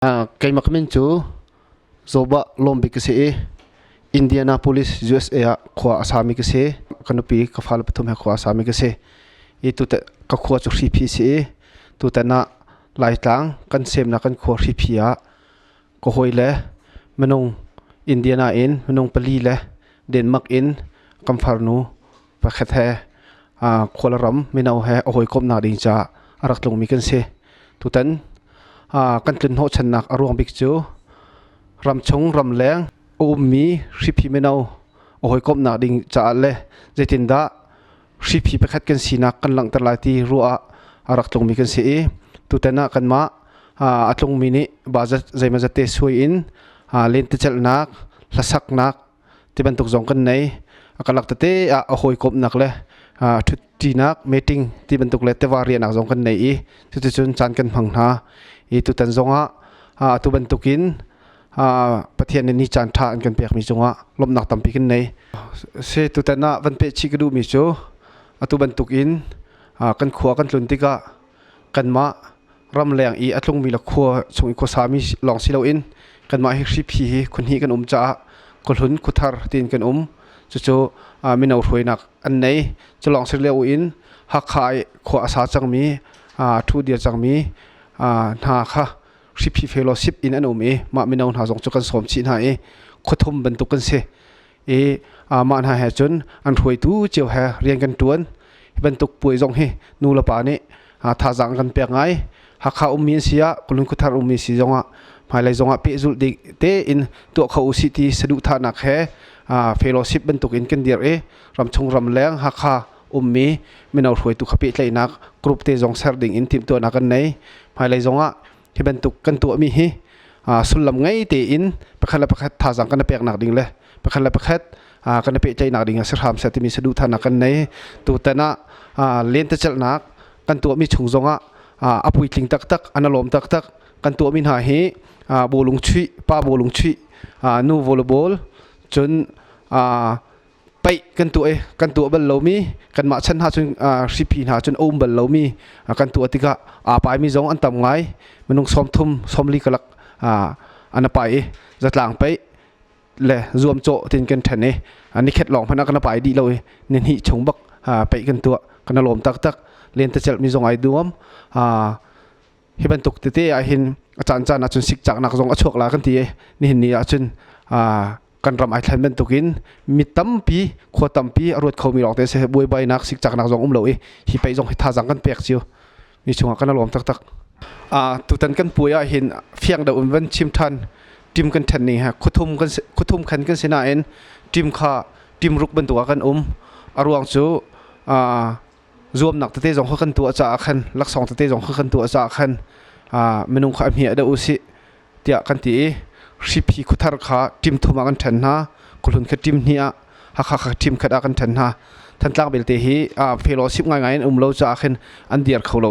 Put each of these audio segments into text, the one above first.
Kay makamin chu zoba lombi kasi Indianapolis USA khwa asami kasi kanupi kafal pathum he khwa asami kasi itu ta ka khwa chu hripi si tu ta na laitlang kan sem na kan khwa hripia ko hoile menung Indiana in menung pali le Denmark in kamfarnu pakhat he kholaram minau he hawikomhnak ding cha arak tlong mi kan se tutan kan tlun ho channak aruang bik chu ram chung ram leng mi hripi menau hawikomhnak ding cha le zetinda hripi pakhat kan sinak kan lang tarlati ruwa arak tlong mi kan se tutana kan ma atlong mini bazat zaima zate sui in lente chalnak hlasaknak tibantuk zong kan nei akalak tate hawikomhnak le thutinak meeting tibantuk le tewarianak zong kan nei I tuchun chan kan hmanghna I tutan zonga tubantukin pathian ni chan tha an kan pek mi zonga lomnak tampi kan nei se tutana van pe chi kadu mi chu atubantukin kan khwa kan tluntika kan ma ram leng I atlung mi la khwa chung ko sami long silo in kan ma hi hripi hi khunhi kan cha kolhun kuthar tin kan chu minau hruinak an nei chalong sirleu in hakhai khwa asa changmi thu dia changmi na kha hripi fellowship in an ma minau na jong chu kan som chi na khothum bantuk kan se ma na ha chun an hroi tu cheu ha rian kan tuan bantuk pui jong he nu la pa ni tha jang kan pek ngai hakha min sia kulun kuthar mi si jonga mai zonga pe zul dik te in to khau city sadu tuahnak he fellowship bantuk in kan dir ram chung ram leng hakha mi minau hroi tu khapi tlainak group te jong sar ding in tim to na kan nei mai zonga hi bantuk kan to mi hi sulam ngai te in pakhala pakhat tha jang kan pek nak ding le pakhala pakhat kan pe tlainak ding asram sa ti mi sadu tuahnak kan nei tu tana lente chalnak kan to mi chung zonga apui tling tak tak analom tak tak kan to min ha hi bolung chui pa bolung chui nu volleyball chun pai kan to bal lo mi kan ma chan ha chun hripi ha chun bal lo mi kan to tika pai mi zong an tam ngai menung som thum somli kalak ana pai zatlang pai le zuam cho tin kan thane ani khet long phana kan pai di lo nen hi chung bak pai kan to kan lom tak tak len ta chel mi zong ai duam hi bantuk te hin chan chan achun sik chak nak zong achok la kan ti ni hin ni achun kan ram ai thlan bantukin mitampi khotampi arut khomi rok te se boi bai nak sik chak nak zong lo hi pai zong hi tha jang kan pek chiu mi chunga kan lom tak tak tutan kan puya hin fiang da unwan chim than tim kan than ni ha khuthum khan kan sina en tim ruk bantua kan aruang chu zoom nak te jong khan tu cha khan laksong te jong khan tu cha khan menung kha mi da usi tia kan ti hripi khuthar kha tim thuma kan than na kulhun kha tim nia hakha tim kha kan than na than tlak bel te hi fellowship ngai lo cha khan an diar kholo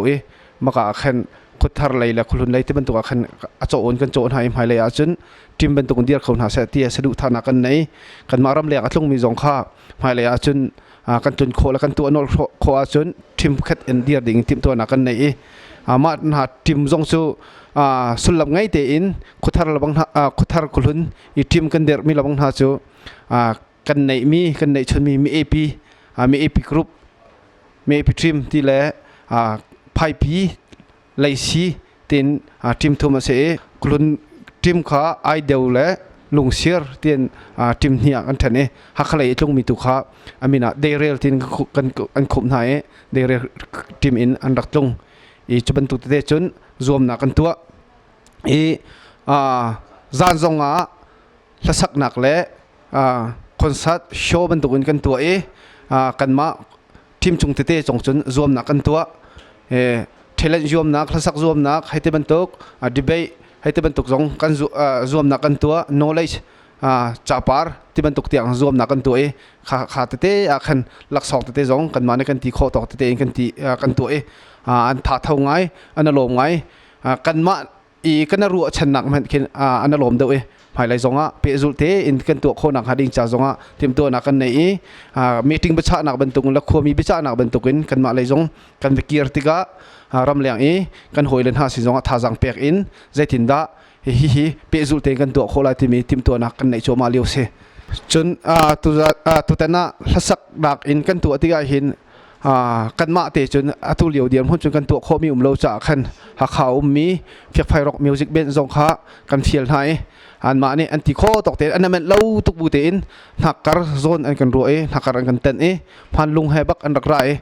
maka khan khuthar leila kulhun leite bantu khan acho on kan cho hai mai le a chun tim bantu kon diar khona sa tia sadu thana kan nei kan maram le atlung mi jong kha mai le a chun kan tun kho la kan tu anol kho a chun tim khat en diar ding tim to na kan nei ma na tim jong chu sulam ngai te in khuthar labang khuthar kulhun I tim kan der mi labang ha chu kan nei chun mi AP group mi AP team ti le 5P laisi tin tim thuma se kulhun tim kha ai deu le lungsier tin tim hnia kan thane hakhalai tlung mi tu kha amina derel tin kan an khum na derel tim in an rak tlung chuban tu te chun zoom na kan tua zan zonga hlasak nak le concert show ban tu kan tua kan ma tim chung te chong chun zoom na kan tua talent zoom nak hlasak zoom nak haite ban tok debate haite ban tok zong kan zoom na kan tua knowledge chapar ti ban tok tiang zoom na kan tua kha te khan laksok te zong kan ma ne kan ti kho tok te kan ti kan tua an tha thau ngai an lom ngai kan ma kan ru channak man kin an lom do mai lai zonga pe zulte in kan to khonak hading cha zonga tim to na kan nei meeting bacha nak bantung la khomi bacha nak bantukin kan ma lai zong kan bekir tiga ram liang kan hoilen ha si zonga tha jang pek in zaitinda hi pe zul te kan to kholai ti mi tim to nak kan nei choma liu se chun tu tana hlasak dak in kan tu atiga hin kan ma te chun atu liu diam hun chun kan to kho mi lo cha khan ha khaw mi fiak phai rock music band zong kha kan fiel hai an ma ni anti kho tok te an men lo tuk bu te in nakar zone an kan ro e nakar an kan ten e phan lung he bak an rak ra e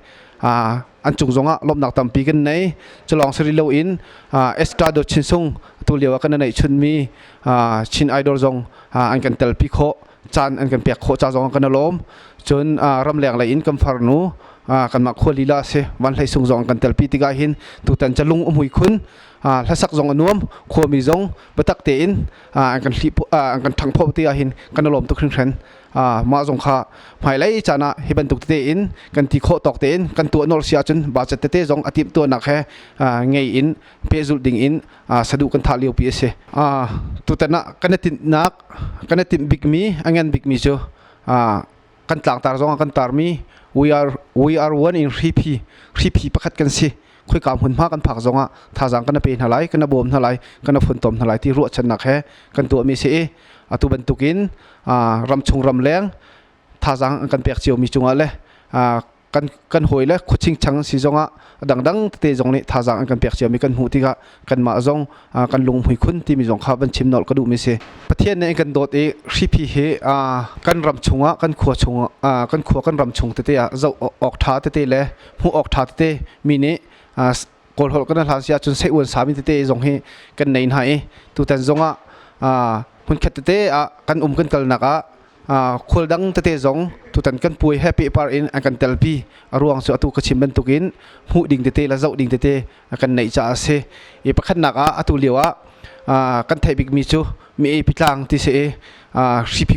an chung zonga lom nak tam pi kan nei chalong sri lo in estado chin sung tu liu kan nei chun mi chin idol zong an kan tel pi kho chan an kan pek kho cha zong kan lom chun ram leng la in kam far nu kan ma kholi la se wan lai sung zong kan tel pi tiga hin tu tan chalung hui khun hlasak zong anuam kho mi zong batak te in an kan hli an kan thang pho tiga hin kan lom tu khring khren ma zong kha mai lai chana hi ban tuk te in kan ti kho tok te in kan tu nol sia chun ba chat te zong atip tu nak he ngei in pe zul ding in sadu kan tha liu pi se tu tana kan tin nak kan tin big mi angan big mi chu kan tlang tar zong kan tar mi we are one in hripi pakhat kan si khoi kam hun ma kan phak zonga tha jang kan pe nhalai kan bom nhalai kan phun tom nhalai ti ro chan nak he kan tu mi se atu ban tukin ram chung ram leng tha jang kan pek chiu mi chunga le kan hoi le khuching chang si zonga dang te zong ni tha jang kan pek chiu mi kan hu ti ga kan ma zong kan lung hui khun ti mi zong kha ban chim nol ka du mi se pathian ne kan dot e hripi he kan ram chunga kan khuwa chunga kan khuwa kan ram chung te te zo ok tha te le hu ok tha te mi ne kol hol kan la sia chun sei un sa mi te zong he kan nei na e tu tan zonga hmunkhat te kan kan kal naka khol dang te zong tu tan kan pui happy par in kan tel pi ruang so atu ka chim ban tukin hu ding te la zau ding te kan nei cha se e pakhat naka atu liwa kan thai big mi chu mi e pitlang ti se hripi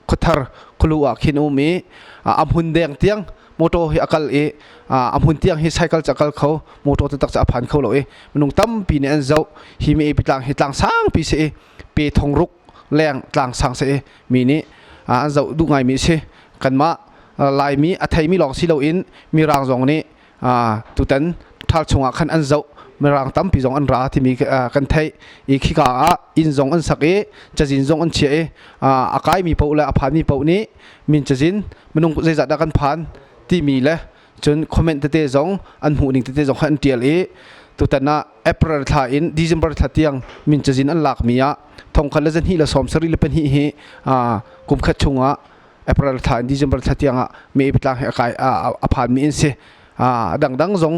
khuthar khuluwa khin u mi amhun deng tiang moto hi akal e amhun tiang hi cycle chakal kho moto te tak cha phan kho lo e menung tam pi ne an zau hi mi e pitlang hi tlang sang pi se pe thong ruk leng tlang sang se mi ni an zau du ngai mi se kan ma lai mi athai mi long si lo in mi rang zong ni tu tan thal chunga khan an zau mi rang tam pi zong an ra ti mi kan thai i khika in zong an sak e chajin zong an che e akai mi po la aphan mi po ni min chajin menung zai za da kan phan ti mi le chun comment te zong an hu ning te zong khan tial e tu tana april tha in december tha tiang min chajin an lak mi ya thong khala jan hi la som sari le pen hi kum khat chunga april tha in december tha tiang me pitlang he kai aphan mi in se dang zong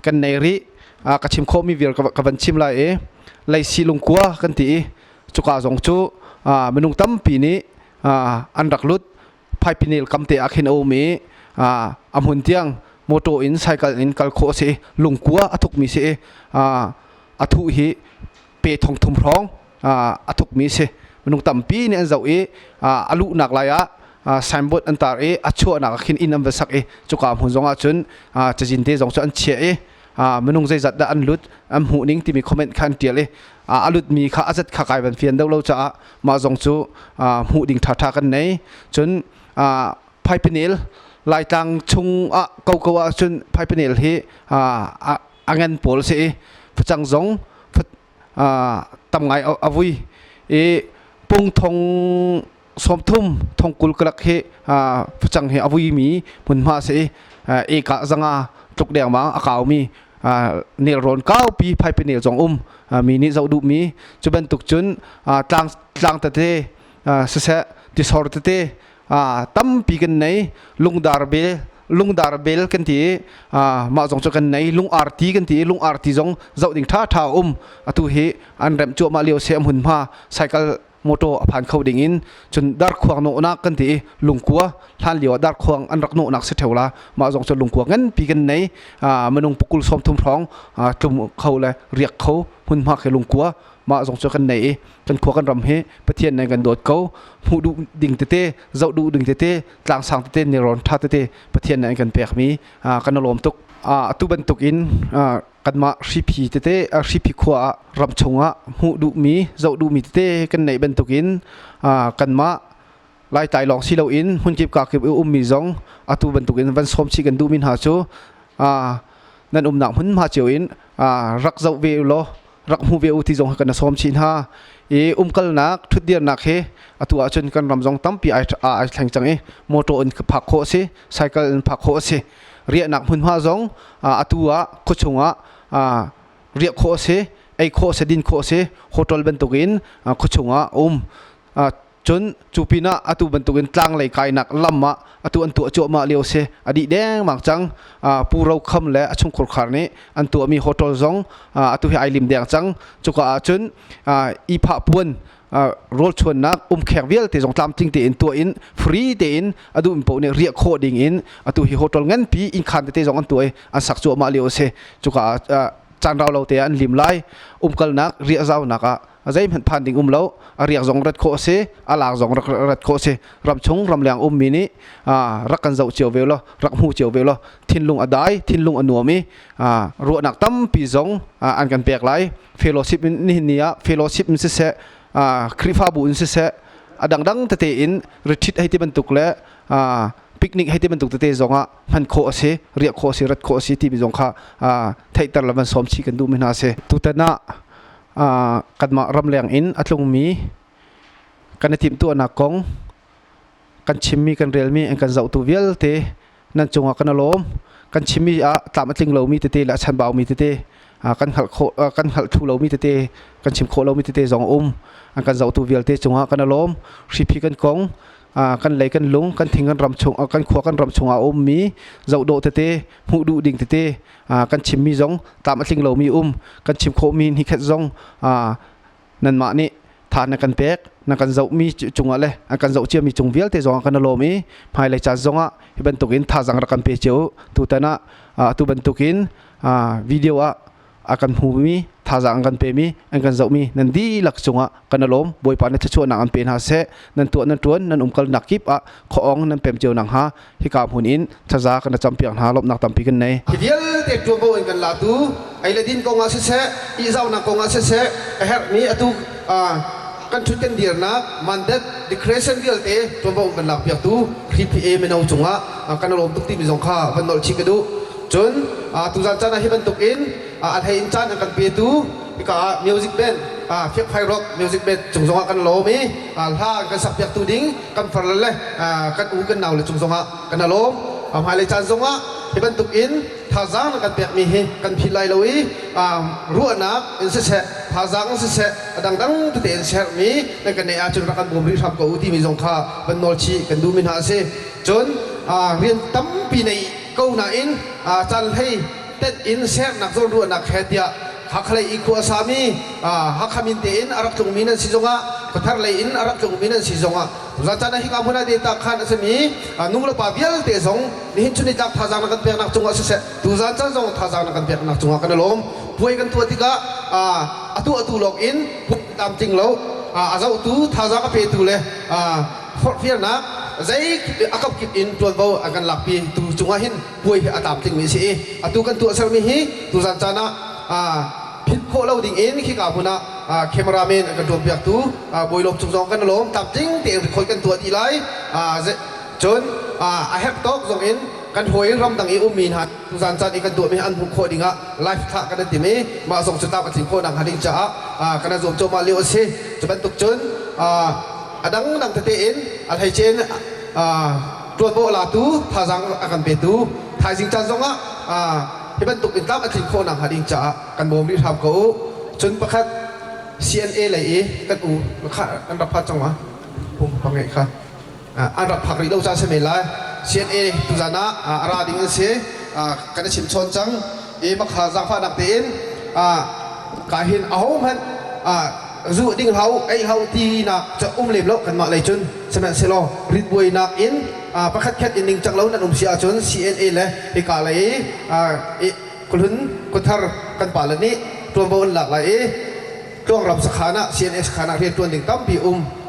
kan nei ri ka chim kho mi vir ka ban chim lai e lai si lung kwa kan ti chuka zong chu menung tam pi ni an rak lut phai pinil kam te akhin o mi amhun tiang moto in cycle in kal kho se lungkua athuk mi se athu hi pe thong thum rong athuk mi se menung tampi ne an zau e alu nak la ya signboard an tar e achu na khin in am sak e chuka mun zonga chun chajin te zong chu an che e menung zai zat da an lut am hu ning ti mi comment khan tiale alut mi kha azat kha kai ban fian do lo cha ma zong chu hu ding tha kan nei chun phai pinil lai tang chung kau chun phai pinil hi angan pol se phachang zong tam ngai avui e pung thong som thum thong kul klak he phachang he avui mi mun ma se e ka zanga tuk deng ma akaw mi nil ron kau pi phai pinil zong mi ni zau du mi chuban tuk chun tlang ta te se ti sor te tam pi kan nei lungdar bel kan ti ma zong chu kan nei lung arti kan ti lung arti zong zau ding tha atu he an rem chu ma leo se mun ma cycle moto aphan khau ding in chun dar khuang no na kan ti lungkua than liwa dar khuang an rak no nak se theula ma zong chu lungkua ngan pi kan nei manung pukul som thum throng tum khau le riak khau hun ma khe lungkua ma zong chu kan nei kan khuwa kan ram he pathian nei kan dot ko hu du ding te zau du ding te tlang sang te ni ron tha te pathian nei kan pek mi kan lom tuk atu ban tuk in kan ma hripi te hripi khuwa ram chunga hu du mi zau du mi te kan nei ban tuk in kan ma lai tai long si lo in hun kip ka kip mi zong atu ban tuk in van som chi kan du min ha chu nan nak hun ma chiu in rak zau ve lo รักหูเวอุที่จงกันนะซ้อมชินฮากัลนักทุดเดียนนักเฮตัวจนกันรำจงตั้มปีไอแข่งจังมอเตอร์อินผักโคเซไซเคิลอินผักโคเซเรียนักหุ่นหัวจงตัวคุชงเรียกโคเซไอโคเซดินโคเซโฮเทลบรรทุกินคุชงจนจูปีน่าตัวบรรทุกินตั้งเลยกายนักลำมาตัวอันตัวโจมาเลียวเซอดีแดงมักจังปูเราคำและชุงขดขานี้อันตัวมีโฮเทลจงตัวให้ไอลิมแดงจังจุกจนอีผาปวนโรลชวนนักแขกเวลที่จงตามจริงที่อินตัวอินฟรีที่อินดูอินโปเนี่ยเรียกโคดิ่งอินตัวที่โฮเทลเงินปีอินคันที่จงอันตัวอันสักโจมาเลียวเซจุกจานเราเตียนลิมไลกัลนักเรียกเจ้านักใจมันพันดิ่งเราเรียกจงรัดโคเซอาลากจงรัดโคเซรำชงรำเลียงมินิรักกันเจ้าเจียวเวลรักหูเจียวเวลทินลุงอได้ทินลุงอนัวมีรัวนักตั้มปีจงอันกันเปียกไหลเฟโลชิปนี่เนี่ยเฟโลชิปมันเสะคริฟาบุนเสะดังตะเตอินริทิตให้ที่บรรทุกและปิกนิกให้ที่บรรทุกตะเตจงมันโคเซเรียกโคเซรัดโคเซที่ปีจงค่ะไทยตะละมันสมชีกันดูไม่น่าเสตุตนะกันมารำเลียงอินอัตลงมีกันทีมตัวนักกงกันชิมมีกันเรียลมีกันเจ้าตัวเวลเตนั่นจงกันล้มกันชิมมีตามอัตลิงเรามีเตและฉันเบามีเตกันหัดทูเรามีเตกันชิมโคเรามีเตจงกันเจ้าตัวเวลเตจงกันล้มริพีกันกงกันไหลกันลุงกันทิ้งกันรำชงกันขวากันรำชงมีเจ้าโดเตหูดูดิ่งเตกันชิมมีจงตามอัตลิงเรามีกันชิมโคมีฮิคัดจงนั่นมานี่ทานกันเป๊กนักกันเจ้ามีจงอะไรกันเจ้าเชี่ยมีจงเวลเตจงกันล้มภายในจานจงบรรทุกินท่าจังรักกันเปเจียวตัวแต่น่ะตัวบรรทุกินวิดีโอakan humi thaza angkan pe mi angkan zau mi nan di lak chunga kan alom boi pa na chu na an pen ha se nan tuan nan umkal nakip a kho ong nan pem cheu nang ha hi ka hun in thaza kan champion ha lop nak tampi kan nei hiel te tu bo kan la tu ai la din ko nga se i zau na ko nga se her mi atu kan chut kan dir na mandat decretion gil te tu bo kan lak piak tu hpa me nau chunga kan alom tuk ti mi zong kha ban nol chikadu chun tu zan chana hi ban tuk inอันให้อินจันกันเปียตูก็มิวสิกเบนเฟียกไฟร็อกมิวสิกเบนจงสงกันโลมีถ้ากันสับเปียกตูดิ้งกันฟังเลยกันอูกันหนาวเลยจงสงกันโลมหายเลยจันสงที่บรรทุกอินท่าจางกันเปียกมีกันพิไลเลยรัวนักอินเสะท่าจางเสะดังตุเตนเสะมีในกันในอาจุนรักกันบุมริทำกับอูที่มีจงค่าเป็นนอลชีกันดูมินหาเซจนเรียนตั้มปีในเก้าหน้าอินจันให้เต็ดอินเซร์นักโจรรัวนักเฮตียฮักเลยอีกัวสามีฮักขมินเตอินอารักจงมินันสิจงะพัทรเลยอินอารักจงมินันสิจงะรัชนาฮิกามุนาเดตักขันสมีนุ่งละปาเบียลเตจงนี่หินชุนิจักท่าจางนักเปียกนักจงะเสะตุจันจันจงท่าจางนักเปียกนักจงะกันล้มป่วยกันตัวติกะอตุลอกอินตามจริงแล้วอาจจะตุท่าจางก็เปตุเลยฟอร์เฟียนักใจอากับกินอินตัวเราอาการหลับปีตูจงหินป่วยอาตามจริงมีสิตุกันตัวเซลมีฮีตุจันจันนะพิษโคเราดิ่งอินขี้กาพุนะเคมราเมนกันตัวเปียกตูบอยลมจงกันล้มตามจริงเตะคอยกันตัวทีไรจนอาเฮปตอกจงอินกันหวยรำดังอีมีนหัดตุจันจันอีกันตัวมีอันบุคคลดิ่งะไลฟ์ทักกันติมีมาส่งสตาร์บัติโคดังหัดิ่งจ้ากันจะโจมมาเลี้ยวเสียจะเป็นตุกจนดังเตอินอันให้เชนตัวโบลาตูท่าจังอาการเปตูท่าจิงจันจงที่บรรทุกอินตามอันที่โคนังหัดิงจ้ากันบ่มรีทำเขาจนประคัด CNA เลยกันอูค่าอันรับพัดจังวะผมฟังไงครับอันรับผักรีดเอาจ้าเสมีไร CNA ตุจานะอาราดิงเสียกันชิมชนจังบักหาจังฟ้าดักเตอินกายเห็นเอามันรูดิ่งเขาไอเขาที่นักจะเล็บแล้วกันมาเลยจนสมัยเซลล์ริดบวยนักอินประคัดแค่อินดิ่งจังแล้วนั่นเสียจน CNA เลยอีกอะไรคนหุ่นคนทาร์กันป่าเลยนี้ตัวบนหลักเลยช่วงรับสขานะ CNA สขานะเรียนตัวดิ่งตั้มปี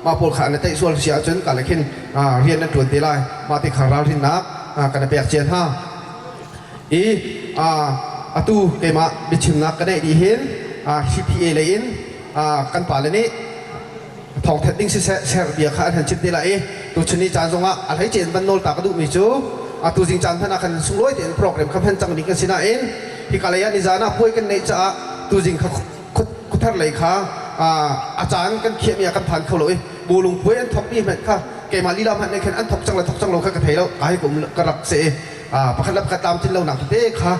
มาพูดขาในไต้ส่วนเสียจนกันเลยขึ้นเรียนนั่นตัวตีไล่มาติดขาเราที่นักกันเปียกเจียนห้าตู้เกมาบิชิมนักกันได้ดีเห็นCPA เลยอินกันป่าเลยนี้ทองเท็ดดิ้งเซอร์เบียขาหันชิดเดล่าตัวชนิดจานทรงอะไรเจนบันโนลตากระดูกมิจูตัวจริงจันทนาคันสุงร้อยเดียนโปรแกรมคำพันจังดิ้งกันสินะที่กาลยานิจานะพูดกันในจ้าตัวจริงเขา ทัดเลยค่ะอาจารย์กันเขียนมีกันผ่านเขาเลยบูลุงป่วยอันทบนี่เหมือนค่ะเกมาลีลามันในแค่อันทบจังเลยทบจังเรากระเทยแล้วไอ้ผมกระดับเสประคับรับกระตามที่เราหนักเต้ค่ะ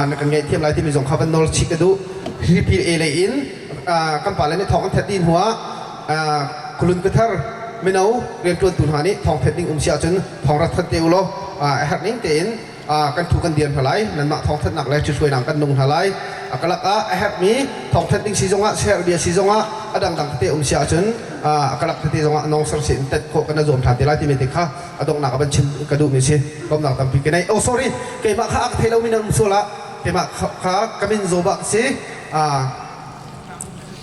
ในการไงเทียมไรที่มีสงครามนอร์ชิกระดูฮิพีเอเลอินกำปั่นเลยในท้องแทดดินหัวคุณลุนกระทาไม่เอาเรียนกลุ่นตุนหานี้ท้องแทดดินเสียจนท้องรัฐเตียวโลหัดนิ่งเต้นกันถูกกันเดียนพลายนั่นมาท้องแทดหนักเลยช่วยหนังกันนุ่งพลายก็ลักหัดมีท้องแทดดินซีจงะเชียร์เบียซีจงะดังเตียวเสียจนก็ลักเตียวจงะน้องสารสินเต็ดโคกันน่าโจมทันทีไรที่มีติค่ะดงหนักกับบัญชีกระดูกมีสิก็หนักตามปีกันในโอ้ sorry เกมาข้าเทเลวินันสุละเกมาข้ากมินโซบักสิ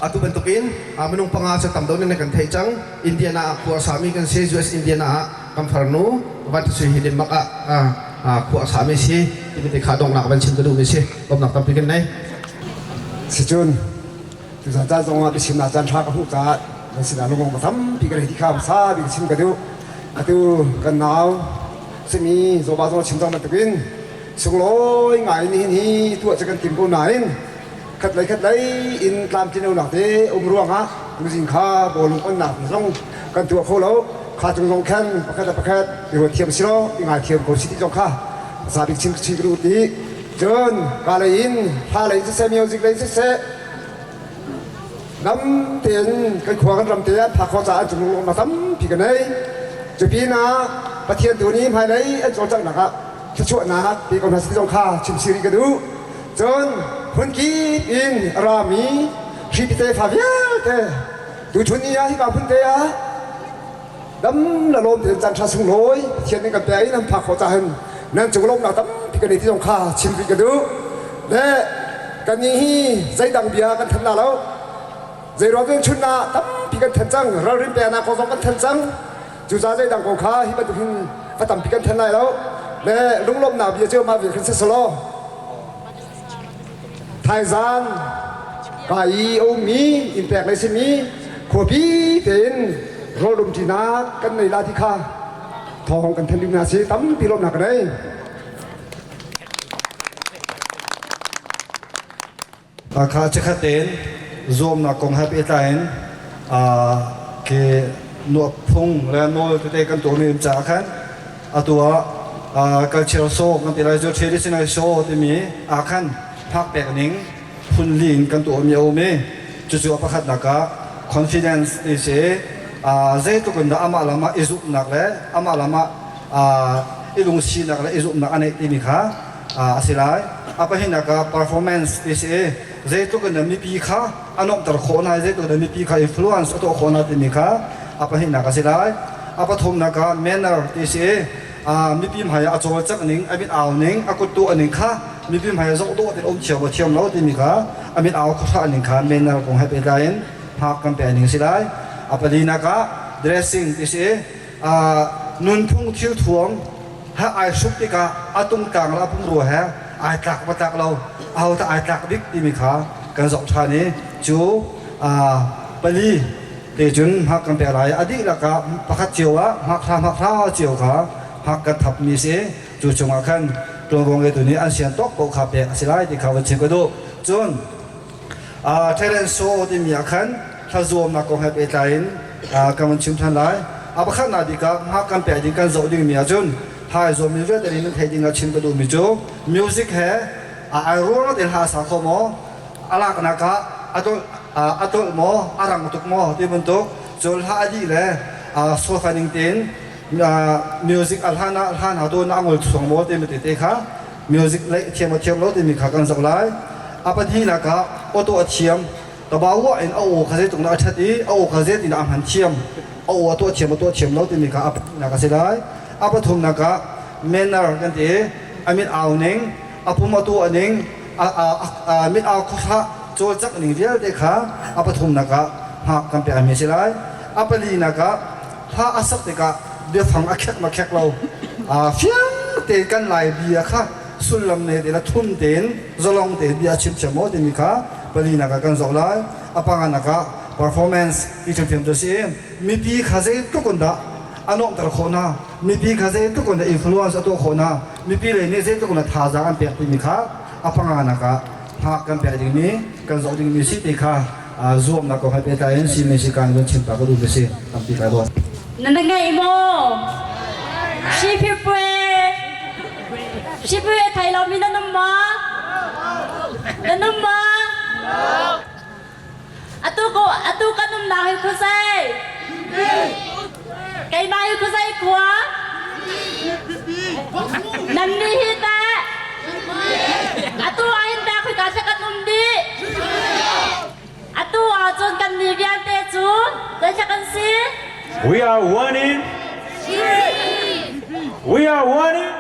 atu bentukin menung pengasas tamdo ni kan thaichang India na kuasa mi kan si US India na kam farnu wat su hidin maka kuasa mi si ti khadong nak ban chin du mi si kom nak tam pikin nai si chun tu sa ta zong a sim na chan tha ka hu ta si na longong tham pi ka hi kham sa bi sim ka du atu kan naw si mi zo ba zo chim dong bentukin sung loi ngai ni hi tu cha kan tim ko nain khát lấy in làm trên đâu nào thế ruộng á mình khá bồ lùng con nạp xong cần tuổi khô lâu khá trong dòng khen bạc khát điều thiềm xí đó ngày thiềm cổ xí trong khá gia đình chim chim cái tí trơn cả lấy in pha lấy xe music lấy xe nắm tiền cái khoa cái làm tiền phá khó trả trong lùng mà tắm thì cái này chụp pin á bắt thiên tuổi ní phải lấy anh cho chắc là cả chút chuyện nào thì còn là xí trong khá chim xí cái đủ trơnคนกีอินรามีชีพิเตฟาเวียเตดูชุนีอะที่กับพุ่นเตะดำละลมเดินจันทร์สุงลอยเทียนกันแต่นั่นผักหัวใจนั่นจุกลมนะตั้มพิกันในที่ตรงข้าชิมพิกันดูและกันนี้ใจดังเบียกันทันนาแล้วใจร้อนจนชุนนาตั้มพิกันทันจังเราเรียนแต่นาโคสกันทันจังจู่ใจใจดังของข้าที่มันถึงก็ตั้มพิกันทันได้แล้วและลุงลมหนาเบียเจ้ามาเบียกันเสสโลไทยซานกายโอมีอินแพกเลยสิมีขวบีเป็นโรดมจีนากันในลาธิคาทองกันทันดินาซีตั้มปีลมหนักเลยอาคาเชขัดเต็นโจมนักกองทัพเอตายน์เกนวดพงและนวดตัวกันตัวมีมจากขันตัวการเชลโซกันเป็นอะไรจะเชลิสินาโซที่มีอาขันพักแปลกนิ่งพุ่นลิงกันตัวมีโอเมจู่ๆประคัดนักconfidence ที่เสียใจตัวกันอามาลามาอิจุนักเลยอามาลามาอิลุงชีนักเลยอิจุนักอันนี้ที่มีค่ะสิไลอาไปเห็นนัก performance ที่เสียใจตัวกันมีปีค่ะอันนั้นแต่คนให้ใจตัวกันมีปีค่ะ influence ตัวคนที่มีค่ะอาไปเห็นนักสิไลอาไปทมนัก manner ที่เสียมีปีมหายอาจจะจักนิ่งไอ้เป็นเอานิ่งอากุตัวนิ่งค่ะมีพิมพ์ให้ส่งตัวเป็นองค์เชียวว่าเชียวเราที่มีค่ะอามินเอาข้าวหนึ่งค่ะเมนเราคงให้เป็นได้หากกันเป็นหนึ่งสิได้อาปดีนักะ dressing ที่เสียนุ่นพุ่งทิวถ่วงให้ไอซุปที่กะอาตุงกลางเราพุ่งรัวฮะไอตักมาตักเราเอาแต่ไอตักบิ๊กที่มีค่ะกันสองชานี้จูปลีเดี๋ยวจุนหากกันเป็นอะไรอดีตละกะประคัดเจียวะหากทำหากท้าเจียวค่ะหากกันทับมีเสียจูจงอาคันตัววงเงินตัวนี้อันเสียนตกโกขับเปียสิไลที่เขาวันเชิงกระดูจนไทยแลนด์โซที่มีอาคันถ้าโจมนักกองทัพเอตายน์กำลังชิมทันไลอาบักขันนาดีกับหากกันเปียดิ้งกันโจดิ้งมีอาจนไฮโซมิวสิกแต่นี้นั่นไทยดิ้งกันชิมกระดูมีโจมิวสิกแห่ไอรู้ว่าเดี๋ยวหาสาวขโมอาลักนักะอัตุโมอารังตุกโมที่บรรทุกจนหาดีเลยโซฟานิ่งเต็นมิวสิกอัลฮานะหาตัวนักงุลสองโมที่มีติดค่ะมิวสิกเล่เทียมรถที่มีขากันสักหลายอาปัจจุบันก็ออโต้เทียมแต่บ่าวอินเอาคาเซตตรงนั้นชัดดีเอาคาเซตที่น้ำหันเทียมเอาตัวเทียมรถที่มีขานักเสียดายอาปัจจุบันก็เมนเนอร์กันที่อามินเอาหนึ่งอาพุ่มตัวหนึ่งมินเอาข้าโจจักหนึ่งเดียวเด็กค่ะอาปัจจุบันก็หากกันไปอามิเสียดายอาปัจจุบันก็ถ้าอาศักติกะเดี๋ยวฟังอาแขกมาแขกเราเฟี้ยงเตะกันหลายเบียค่ะสุลมเนี่ยเดี๋ยวทุ่มเตนจะลองเตะเบียชิมเฉมอเดมิค่ะปรีนักกันสองเลยอาปังนัก performance ที่จะเตรียมตัวเสียมีปีข้าเจทุกคนด่าอันนั้นแต่ละคนนะมีปีข้าเจทุกคนได้ influence ตัวคนนะมีปีเลยเนี่ยเจทุกคนได้ท่าจางกันเปียกที่มีค่ะอาปังนักหากกันเปียกอย่างนี้กันสองอย่างมีสิทธิ์ค่ะ zoom na ko hai pe ta en si me si kan gon chim pa ko du be se am pi ka bo Nanda nga imo. Shipipwe. Shipipwe Thai lo mi nanamma. Nanamma. Atu kanum na hi kusai. Kay ba hi kusai kwa? Nanni hi ta. Atu ain ta khi ka sa kanum di. Atu a chon kan ni bian te chu. Da sa kan si. We are one in. We are one in.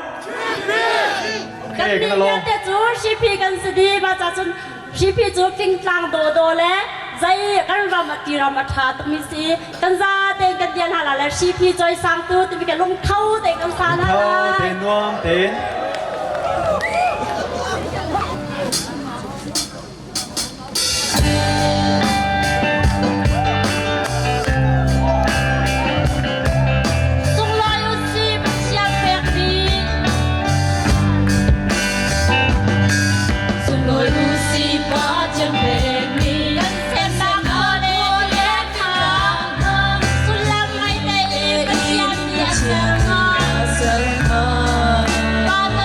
กันดีกันแต่จูชีพีกันสดีมาจากจุนชีพีจูฟิงจังโดโดและใจกันรามาตีรามาทาตมิสีกันซาเตกันเดียนหาละชีพีจอยสังตูตมิกันลงเท้าเตกันซาหา Thao tên nuông tên. Hãy subscribe cho kênh Ghiền Mì Gõ để không bỏ lỡ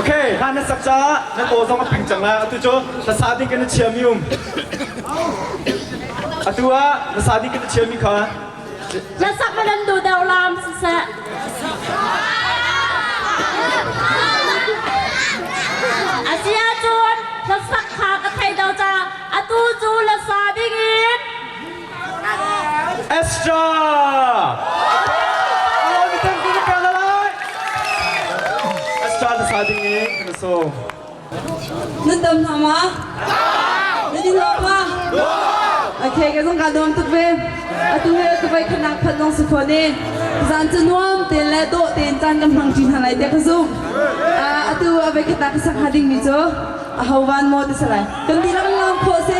OK，那那十扎那多少个平整啦？对就那沙丁跟那切米用。啊对啊，那沙丁跟那切米看。และสักไม่ดันดูเดาลามสิแซะอาเซียจูนและสักขากระไทยเดาจาอาตูจูและซาดิงิน Extra！哦，你看这个干了来。Extra 的沙丁鱼，跟他说。นึกเติมทำวะนึกดิ้งลงวะโอเคก็ต้องการดมตุกเวอตุเวก็ไปขนักพัดลงสุขนี้จานจะนวมเตียนและโตเตียนจานกำลังจินอะไรเด็กซุ่มอตุเอาไปขนักสักหาดิ่งมิโจฮาวานโมดิสไลกันดีแล้วลองโพสเ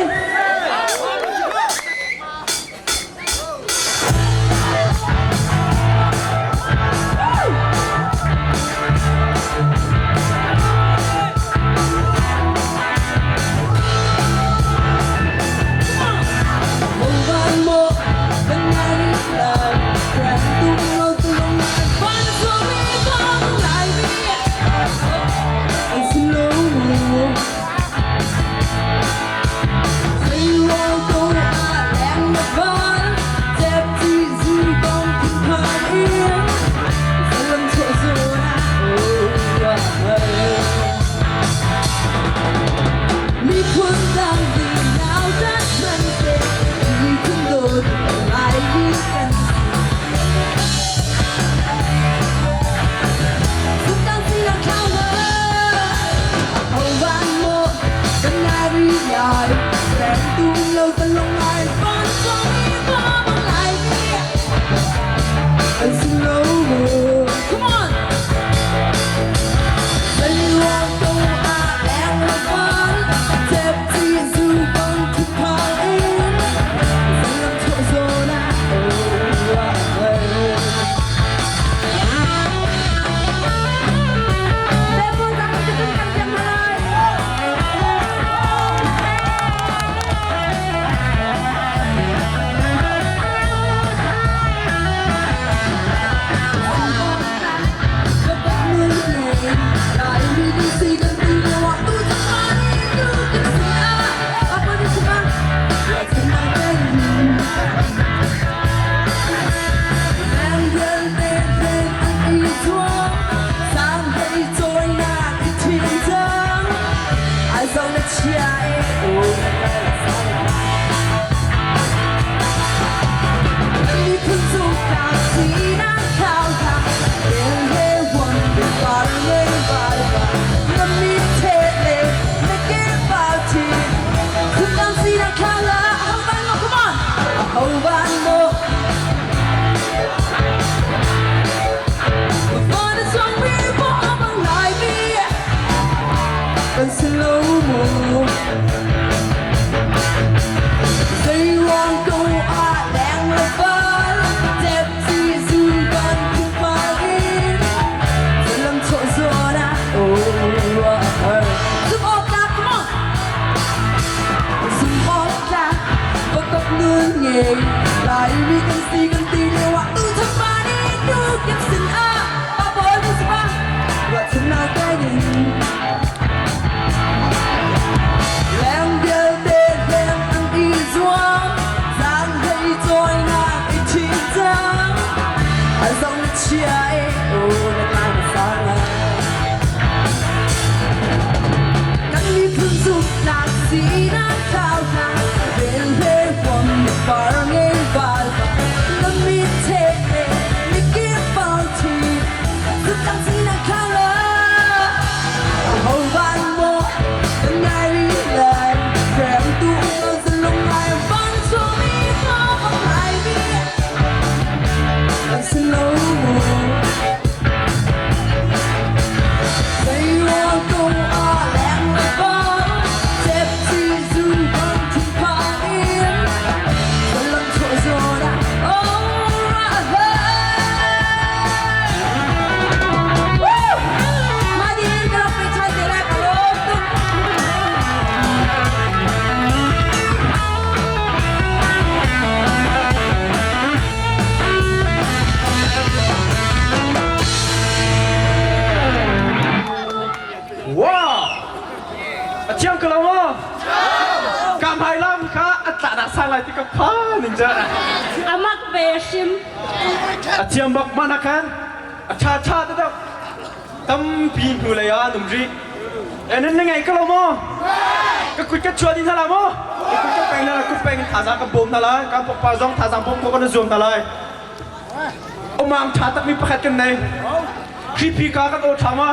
Hãy subscribe cho kênh Ghiền Mì Gõ để không bỏ lỡ ti ka pa ninja amak beshim atiam bak manakan acha cha ta tam pin pu le ya numri enen ngai ka lo mo ka kut ka chua din thala mo ka kut ka peng na kut peng tha sa ka bom thala ka pok pa jong tha sang bom ko na zoom thala omang cha tak mi pakhat kan nei hripi ka ka o thama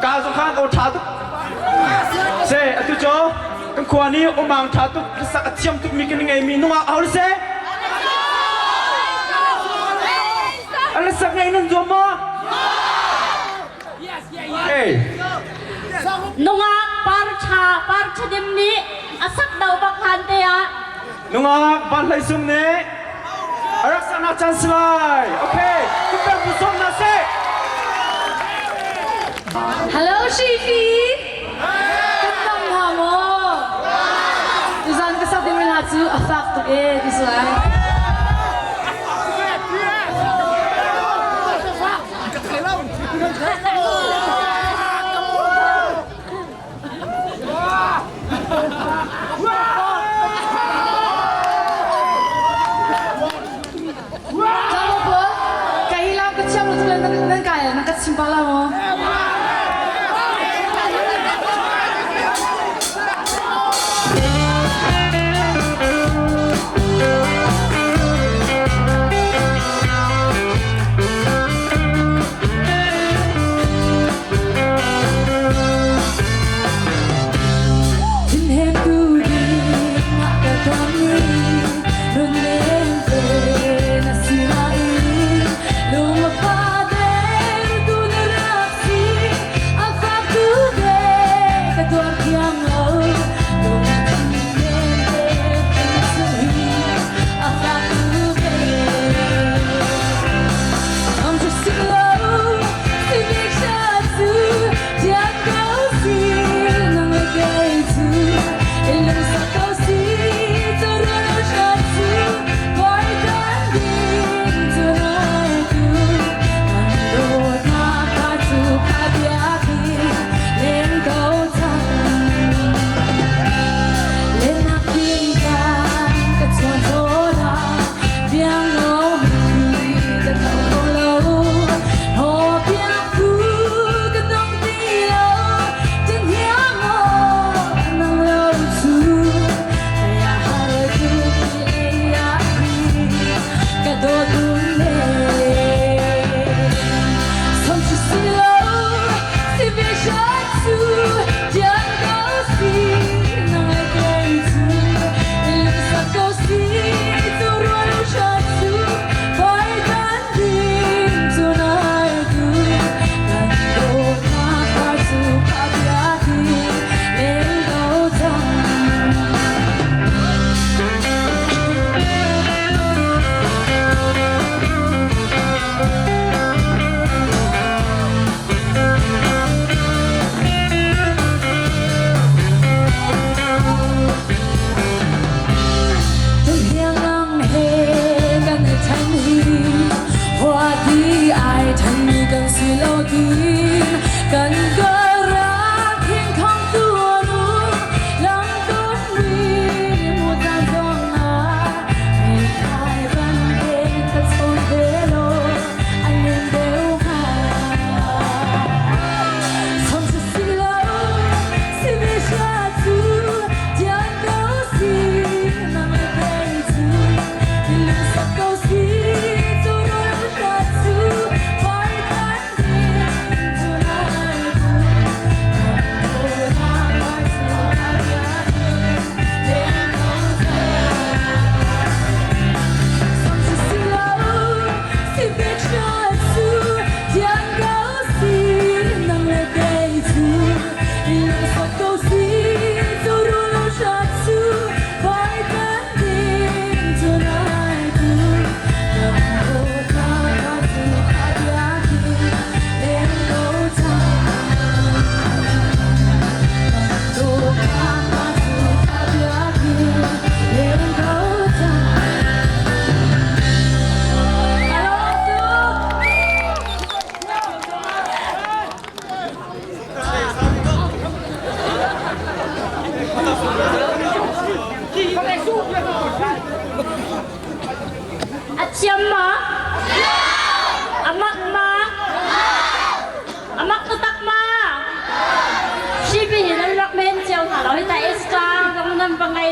ka zo khan o tha tu se atu cho kan khwani omang tha tu sa atiam tu mi kan ngai mi nunga aul se ala sak ngai nun zo mo hey nunga parcha dimni asak dau bakhan te ya nunga ban lai sum ne arak sana chance lai okay kita busong na se Hello, Hripi. Katang hamo. Izan ka sa timin hatsu afak to iswai. Kamu po, kahilang ka siya mo tuloy ng kaya, nakasimpala mo. Lumapad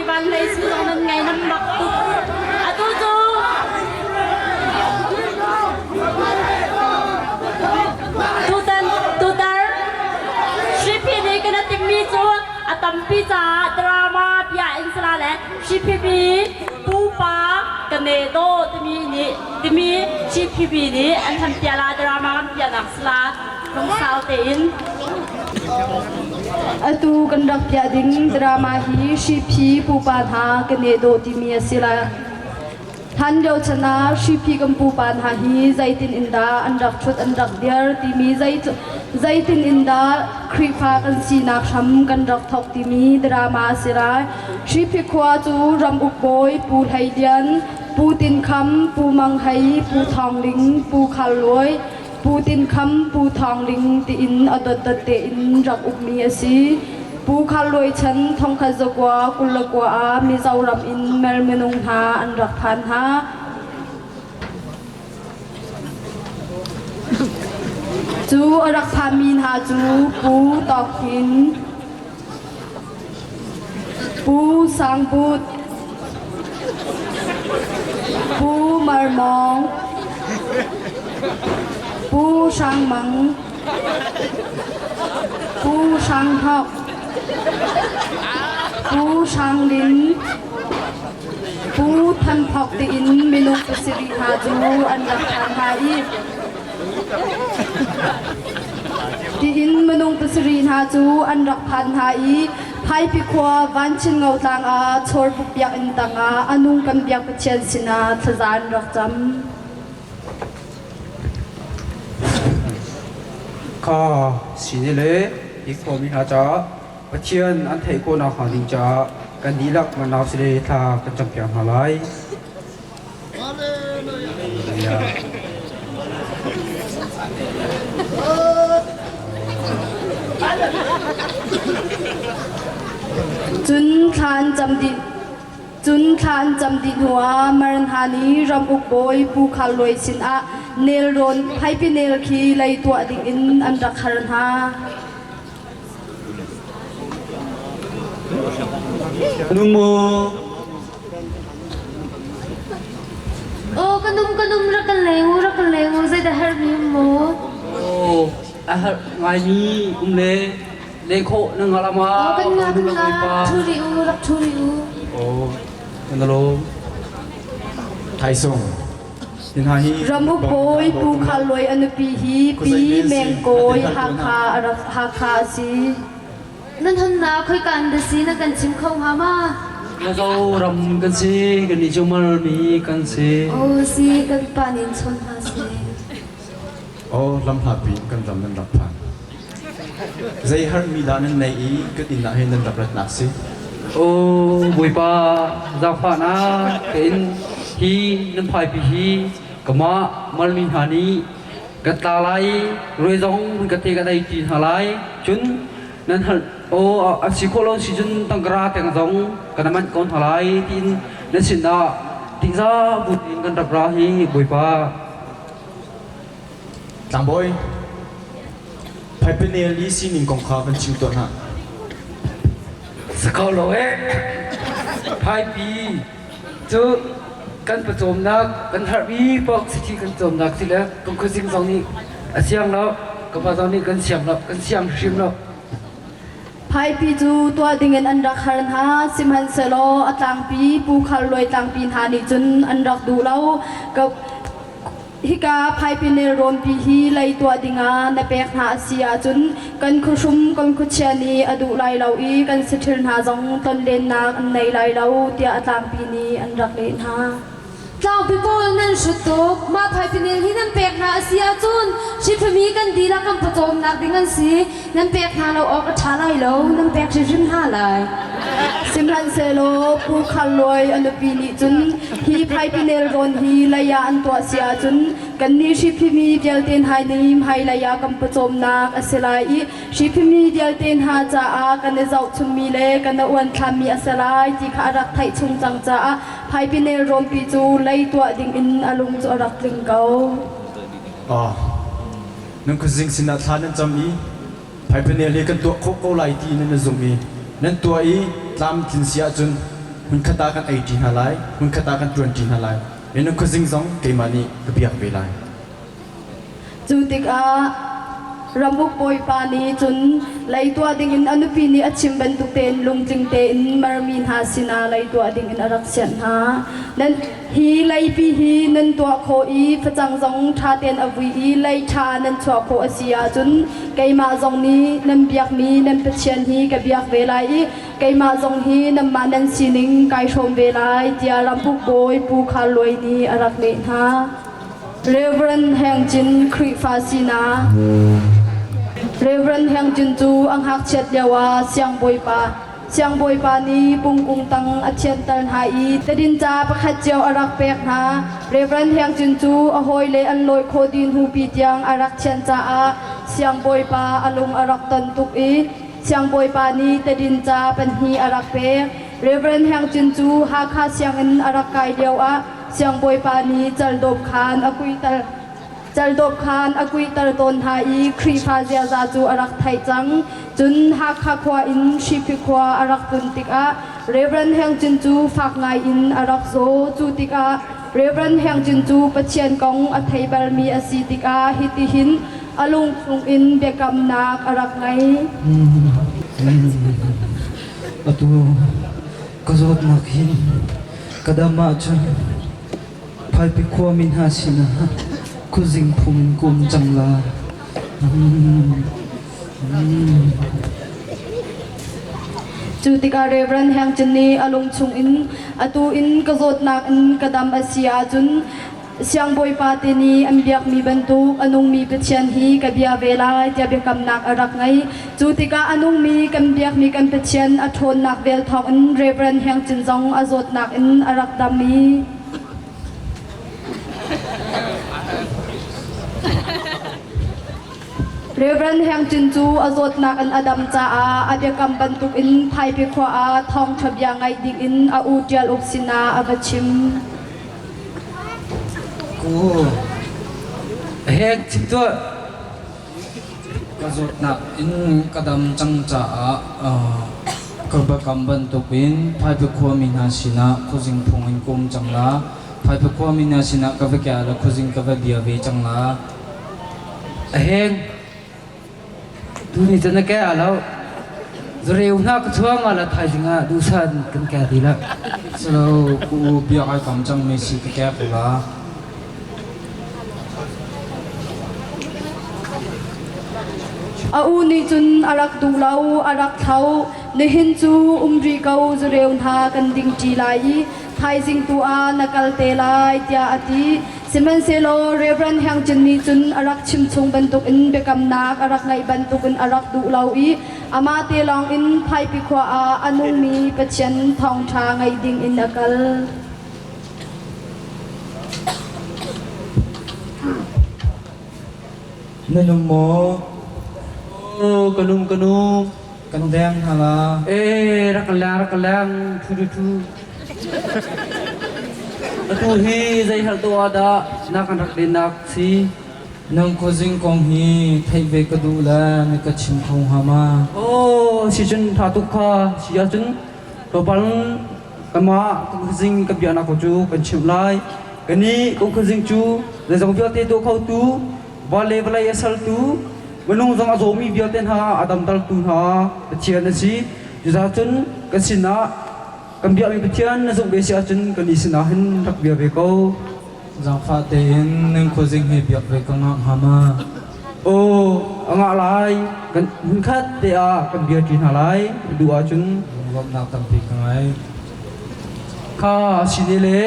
วันเลยสุดนั้นไงน้ำมักตุกอะตูจูตูตันชิพีนี่ก็น่าติมีจูอะตัมปีจ่าดราม่าพิอาอินสลาแหละชิพีบีปูปากันเนโตติมีชิพีบีนี่อันทำพิอาลาดราม่าพิอานักสลาลงสาวเตินatu kan rak pya ding drama hi shi phi pu pa tha kane do ti mi asila than deu chana shi phi kam pu pa tha hi zaitin inda an rak thut an rak der ti mi zaitin inda khrifa kan si nak sham kan rak thok ti mi drama asira shi phi khwa chu ram up boy pu thai dian pu tin kham pu mang hai pu thong ling pu khal loiปูตินคำปูทองลิงตีอินอดดเตอินรักอุกมีสีปูขาลอยฉันทองขจกว่ากุลกว่ามีเจ้ารำอินเมลเมนุงหาอันรักพันหาจูรักพามีนหาจูปูตอกหินปูสังบุตปูมารมองปูช่างมังปูช่างทอกปูช่างลิ้นปูทันพอกตีอินเมนูกุศลีหาจูอันรักทานหาอีตีอินเมนูกุศลีหาจูอันรักพันหาอีไพ่พิควาวันชินเงาตังอาชอร์ปุบยักอินตังอาอนุงกันยักเชียนสินาทจานรักจำข้อสิ่งนี้เลยอีกคนมีหาจ้าประเชียนอันเทโกนาหาดิงจ้ากันดีลักมันเอาสิเลทากันจำเพียงหาไรจุนคานจำดินหัวมรันหานีรำอุกโบยปูขาลอยสินอะเนลโรนไพพิเนลคีไลตัวดิ่งอินอันรักคารันหานุ่มโมโอ้กันดุมรักกันเลวใจแต่ฮาร์มีโมโอ้อาหารไงนี่เลโคนึงอะไรมา โอ้กันงาทูริอูรักทูริอูโอ้กันตลอดไทยส่งสินหาฮีรำอุกโบยปูขาลอยอนุปีฮีปีแมงโกยฮาคาสีนั่นทนนาคุยกันเดซีนักกันชิมเข้าหามาแล้วก็รำกันสิกันนี่จุมามีกันสิโอ้ซีกันปานินชนหาซีโอ้ลำหาปีกันรำนั้นรับผ่านใจฮาร์มีด้านนั้นในอีก็ติดหน้าให้นั้นรับรัตนักสิโอ้บุยป้าจากผ่านนะเป็นฮีนั่นพายปีฮีก็มาลมีหานี้กัตาไลรวยจงกัตเตกันได้จีนหาไลจุนนั่นโอ้อาศิโคโลสิจุนตั้งกราแต่งจงกันมันก่อนหาไลทีนนั่นสินะติงซาบุตรกันรับราฮีบุยป้าต่างบอยไพ่เป็นเนลีสินิงกองข้ากันชิวตัวน่ะสกอลโลเอพายปีจูกันประจมนักกันทารีบอกสิที่กันจมนักสิแล้วก็คือสิ่งสองนี้เสียงแล้วก็มาตอนนี้กันเสียงแล้วกันเสียงชิมแล้วไพ่ปีจูตัวดิ่งอันรักคารันหาสิมันเซโลอตังปีปูขาลอยตังปีหานิจุนอันรักดูเล่ากับฮิกาไพ่ปีเนรมปีฮีไลตัวดิ่งในเปกหาเสียจุนกันคุชุมกันคุเชียนีอดูไลเราอีกันสิทินหาจงตนเลนนักในไลเราเตียตังปีนี้อันรักเลนหาเจ้าพี่โป้นั่นสุดตกมาไทยเป็นที่นั่นเปียกหาเสียจุนชิพมีกันดีแล้วกันผสมนักดิ้งกันสินั่นเปียกหาเราออกกระชาไล่เรานั่นเปียกชิมหาเลยสิมันเซโลปูขันลอยอันปีนี้จุนฮีไพปีเนรอนฮีลายาอันตัวเสียจุนกันนี้ชิพมีเดียลเตนไฮนิมไฮลายากันผสมนักอสลายชิพมีเดียลเตนหาจ้ากันเจ้าชุมมีเลกันอวนคามีอสลายที่ขารักไทยชุงจังจ้าไพปีเนรอนปีจูไลตัวดิ่งอินอารมณ์จะรักลิงเกาอ๋อนั่นคือสิ่งสินาทานนั่นจำอีไพ่เป็นเรื่องกันตัวโคโค่ไลทีนั่นจงมีนั่นตัวอีตามจินเสียจน hmunkhat kan 18 halai hmunkhat kan 20 halai enu khuzing zong keimani kebiak belai จูติการำบุกปอยปานีจนไลตัวดิ่งอินอนุปีนีอัชิมบันตุเตนลุงจิงเตนมารมีนหาสินาไลตัวดิ่งอินอรักเสียนหานั้นฮีไลปีฮีนั้นตัวโคอีพระจังซองชาเตนอวีอีไลชานั้นชัวโคอาเซียจนไกมาซองนี้นั้นเบียกมีนั้นเปเชียนฮีกับเบียกเวลาอีไกมาซองฮีนั้นมานั้นซีนิงไกชมเวลาเดียรำบุกปอยปูคาลวยนีอรักเมนหาเรเวรนแห่งจินคริฟาซีนาเรเวรนแห่งจินจูอังหักเช็ดยาวาเสียงบอยปาเสียงบอยปานี้ปุงกุงตังอัจเชนตันหายแต่ดินจาประคัดเจียวอารักเปกนาเรเวรนแห่งจินจูอโหยเลอันลอยโคดินหูปีเตียงอารักเชนจาเสียงบอยปาอลุงอารักตันตุกอีเสียงบอยปานี้แต่ดินจาเป็นฮีอารักเปกเรเวรนแห่งจินจูหาคาเสียงอันอารักไกเดียวเสียงบอยปานีจัลดบคานอกุยตัลจัลดบคานอกุยตัลตนหายครีฟาเซียซาจูอารักไทจังจุนฮักฮักควาอินชิพิควาอารักตุนติกาเรเวนแห่งจินจูฝากไงอินอารักโซจูติกาเรเวนแห่งจินจูปะเชียนกองอัทยบาลมีอสีติกาฮิติหินอลุงฟุงอินเบกัมนักอารักไง atu kawlcanghnak hin kadama chun phai pi khwa min ha sina khuzing phum kum changla จูติกาเรเวนแห่งจินนีอลุงชุงอินอตูอินกะโจดนักอินกะดำอาเซียจุนเสียงบอยปาตินีอันเบียกมีบรรทุกอนุงมีเปเชียนฮีกับเบียเวลาจะเบียกำนักอารักไงจูติกาอนุงมีกันเบียกมีกันเปเชียนอทนนักเวลทองอินเรเวนแห่งจินซองอโจดนักอินอารักดำมีเรเวนแห่งจินจูอโจดนักอินอดัมจ้าอาเบียกำบรรทุกอินไทยพิควาทองทบยางไงดิกอินอาอูเดียลอุกสินาอาบชิมกูเฮกจิตตัวกระสุนหนักอินกระดำจังจ่ากระบกำบันตุกินพายไปขวามินาสินะคุจิงพงอินกุมจังละพายไปขวามินาสินะกระเบแก่ละคุจิงกระเบเบียเวจังละเฮกดูนี่จะนักแก่แล้วจะเร็วนักช่วงอะไรไทยจริงอ่ะดูสันกันแก่ดีละสโลกูเบียไอ้กำจังไม่สิแก่กูละอาอูนี่จุนอารักดูเลาอารักเท้าในหินจูรีเกาจะเร็วนากันดิ่งจีไลไทยสิงตัวนักเตลายเตียอติสิมันเซโลเรเวนแห่งจินนี่จุนอารักชิมชงบรรทุกอินเบกำนักอารักไงบรรทุกอินอารักดูเลาอามาเตลองอินไทยปิควาอนุมีเปเชียนทองชาไงดิ่งอินนักลนั่นโมkanum kandang hala rakalang tu atu hi zai hal to ada nak rak din nak si nang ko jing kong hi thai ve ka du la me ka chim khong hama si chun tha tu kha si ya chun to pal kama ko jing ka bia na ko chu kan chim lai kani ko jing chu zai jong bia te to khau tu wale wala asal tu menung zong azomi biaten ha adam tal tu ha pechian si juza chun kasina kambia mi pechian zong besia chun kanisina hin rak bia be ko jang fa te hin neng khojing he bia be ka nga hama o anga lai kan hmunkhat te a kambia tin halai dua chun ngom nak tam pi ka ngai kha sinele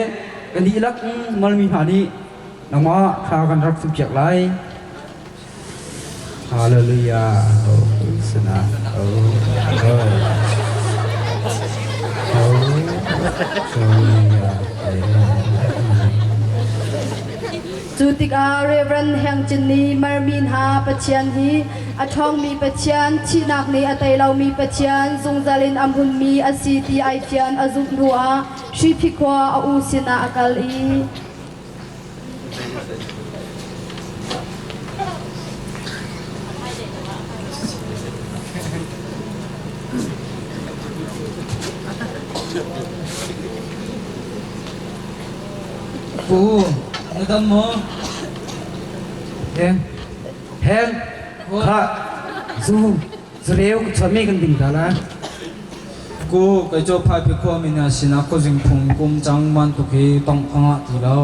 kani lak malmi hani nangma kha kan rak su piak lai Hallelujah. Oh, senang. Hallelujah. จูติกาเรเวนแห่งจินนีมารมีนหาปะเชียนฮีอทองมีปะเชียนชีนักนี้อตัยเรามีปะเชียนซุงซาลินอัมพุนมีอสีตีไอเทียนอซุกรัวชีพิควาอูสินาอากาลี ปูนึกดำมั้งแฮงข้าสู้เร็วชวนไม่กันดิ่งตาละ กูไปจบพายพิควมินาสินะกูจึงพุ่งกุมจังมันตุกีต้องอ่างทีแล้ว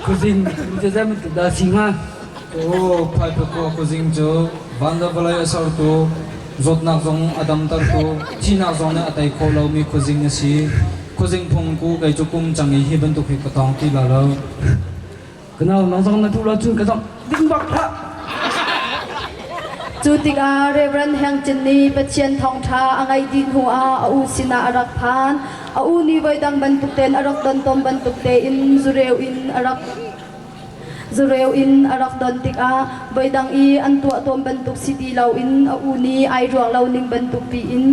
Kuzin, kita zaman kita singa. กูพายพิควกูจึงจะวันเดบลายสารตูจดนักจงอดัมตัรตูที่นักจงเนี่ยแต่เขาเรามีกูจึงเนี่ยสิกูจึงพุ่งกูไปจบกุมจังอีฮิบันตุกีก็ต้องทีแล้ว Kenal langsung nanti ulah cun kita ding bak tak. จูติกาเรเวนแห่งจินนีปะเชียนทองทาอังไอดินหัวอูสินาอรักพานอูนีไว้ดังบรรทุกเตนอรักดอนตอมบรรทุกเตอินซูเรวอินอรักดอนติกาไว้ดังอีอันตัวตอมบรรทุกสิตีเหลาอินอูนีไอรวงเหลานิงบรรทุกปีอิน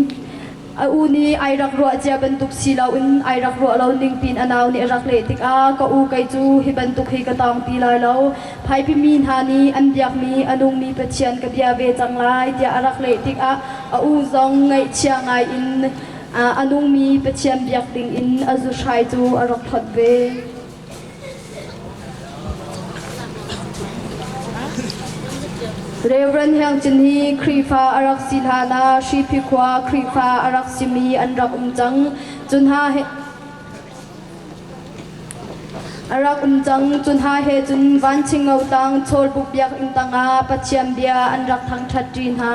อูนีไอรักรัวเจ้าบรรทุกสีเหลาอินไอรักรัวเหลานิงปีนอนาวนี่รักเลติกาก็อูไกจูฮิบรรทุกฮิกตองตีลายเหลาไพพิมีนฮานีอันอยากมีอนุงมีปะเชียนกับยาเวจังไลเดียรักเลติกาอูซองไงเชียงไงอินอนุงมีปะเชียนอยากติงอินอจุชัยจูอรักทัดเวเรเวนแห่งจินฮีครีฟ้าอารักสิลานาชีพิควาครีฟ้าอารักสิมีอันรักจังจุนหาเฮอารักจังจุนหาเฮจุนวันชิงเอาตังโชลบุบยักอินตังอาปัจเจียมเบียอันรักทั้งชัดจีนหา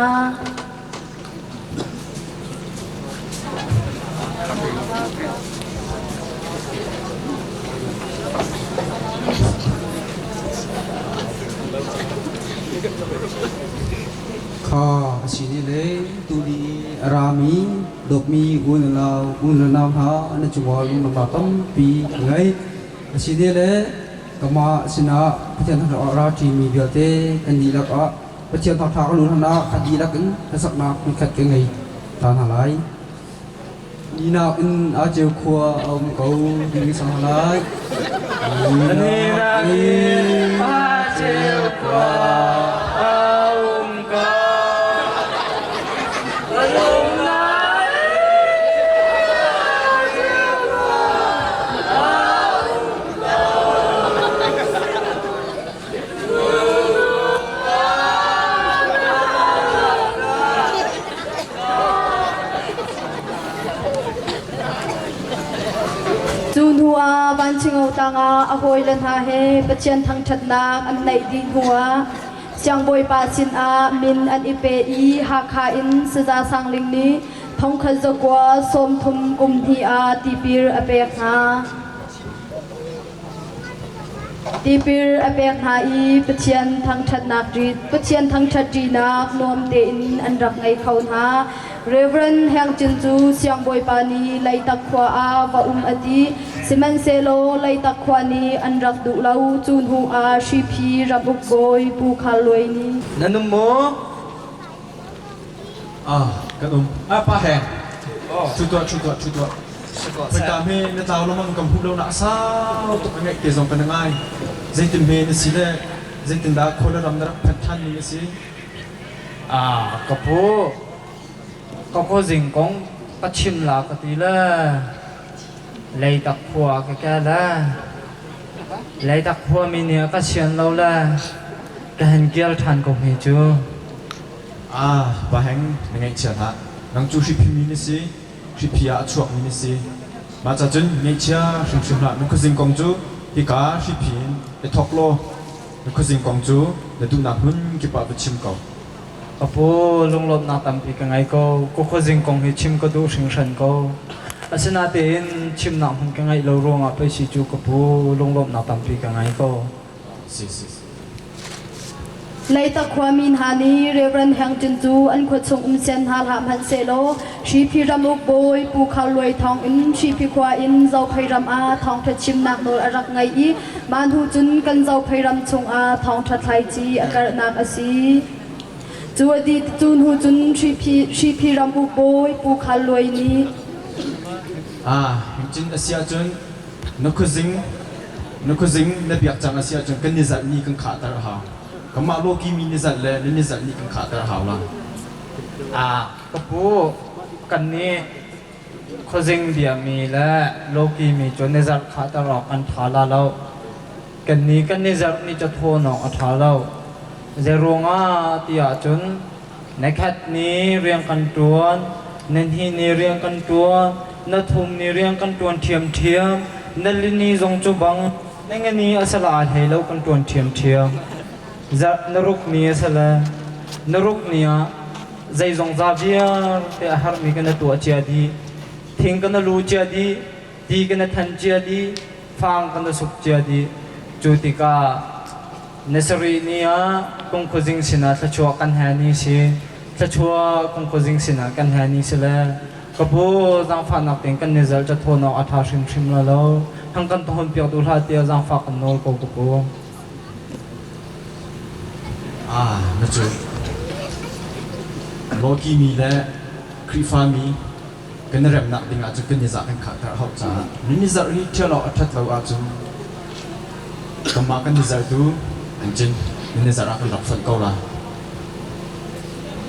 ข้าสินี่เลยตุลีรามีดอกมีอุนลาวหาอันนั้นจังหวะลุงมาตั้มปีไงสินี่เลยก็มาสินะพิจารณาราทีมีเบียเตกันดีแล้วก็พิจารณาทางลุงนะคดีแล้วกันสักนักมีขัดกันไงตาหาไรนี่นาอินอาเจียวขัวเอาเขาดีสังหารนี่นาอินอาเจียวขัวจูนหัววันชิงเอาตังอาอโหยลันหาเฮปะเชียนทั้งชัดนาอันไหนดินหัวเสียงบอยปาสินอามินอันอิเปอีหาคาอินสจาสังลิงนี้ทองขจกวาสมทุมกุมทีอาตีปีร์อเปกหาตีปีร์อเปกหาอีปะเชียนทั้งชัดนักจีปะเชียนทั้งชัดจีนักนวมเตอินอันรักไงเขาหาเรเวนแห่งจินจูเสียงบอยปานีไลตักขวาอาวะอดีสิมันเซโลไลตักขวานีอันรักดุเลาจูนหูอาชีพีรับบุกบอยปูคาลวยนีนั่นมั้งกันป้าแหงชุดตัวไปตามเมนเจ้าเรามันกำพูดเราหนักสาวตุกเงยเกี่ยวกับยังไงเจตินเมนสิเล่เจตินดาคนละรำนักพัฒน์นี่สิก็พอสิ่งของปัจฉิมหลักตีละเลยตักหัวแก่ละเลยตักหัวมีเนี่ยก็เชียนเราละการเกี่ยวทันก็ไม่จูป้าแหงยังไงเชียร์ฮะนังจูชิพิมินิสิชิพิยาชวกมินิสิมาจากจนยังไงเชียร์ชิมละนังคือสิ่งของจูฮิกาชิพินเอทอกโลนังคือสิ่งของจูเดดูนักหุ่นกี่ป่าไปชิมเขาก็พูลุงลบนักตั้มปีกันไงก็คนจริงคงให้ชิมก็ดูสิงฉันก็อาศัยนาเต็นชิมนักหุ่นกันไงเรารวงอ่ะไปสิจูก็พูลุงลบนักตั้มปีกันไงก็ไลตักความมินฮานีเรเวนแห่งจินจูอันขวดส่งเซนฮาลามฮันเซโลชีพิรามุกบอยปูขาวลวยทองอินชีพิควาอินเจ้าไพรำอาทองทัดชิมนักโนอรักไงอีมานหูจุนกันเจ้าไพรำชงอาทองทัดไทจีอาการนักอาศีจูอดีตจูนหูจุนชีพิรามุกบอยปูขาวลวยนี้จริงอาเซียจุนนกคือซิงนกเบียกจังอาเซียจุนกันนิสัยนี่กันขาดตระหา กมาโลกีมีนิสัยเลยนิสัยนี่กันขาดแต่หาวละกระปูกันนี้โคจิงเดียมีและโลกีมีจนในจักขาตลอดอันทาลาเรากันนี้กันในจักนี่จะโทนอันทาเราจะรวงตีอาจนในแคทนี้เรียงกันตัวนันทีนี้เรียงกันตัวนัทุมนี้เรียงกันตัวเทียมนัลลินีทรงจุบังในเงินนี้อาศัยให้เรากันตัวเทียมจะนรกนี้อาศัยนรกนี้ใจทรงซาเบียแต่หามีกันตัวเจียดีทิ้งกันรู้เจียดีดีกันทันเจียดีฟังกันสุขเจียดีจุติกาเนสรีนี้คงคุจิงสินะถ้าชัวกันแห่นี้สิถ้าชัวคงคุจิงสินะกันแห่นี้สิเลยกบูจังฟ้านักเต็งกันเนซลจะโทนเอาอัฐาชิมแล้วทั้งกันตอนเปียกดูท่าเตียจังฟ้ากันโนลกบูนะจูโลกีมีและคริฟามีกันเริ่มนักดิ่งอาจจะกันนิสัยกันขาดแต่เขาจะนิสัยนี้เท่าเราอัฐเราอาจจะกมากันนิสัยดูอันจริงนิสัยรักรับฟังเขาละ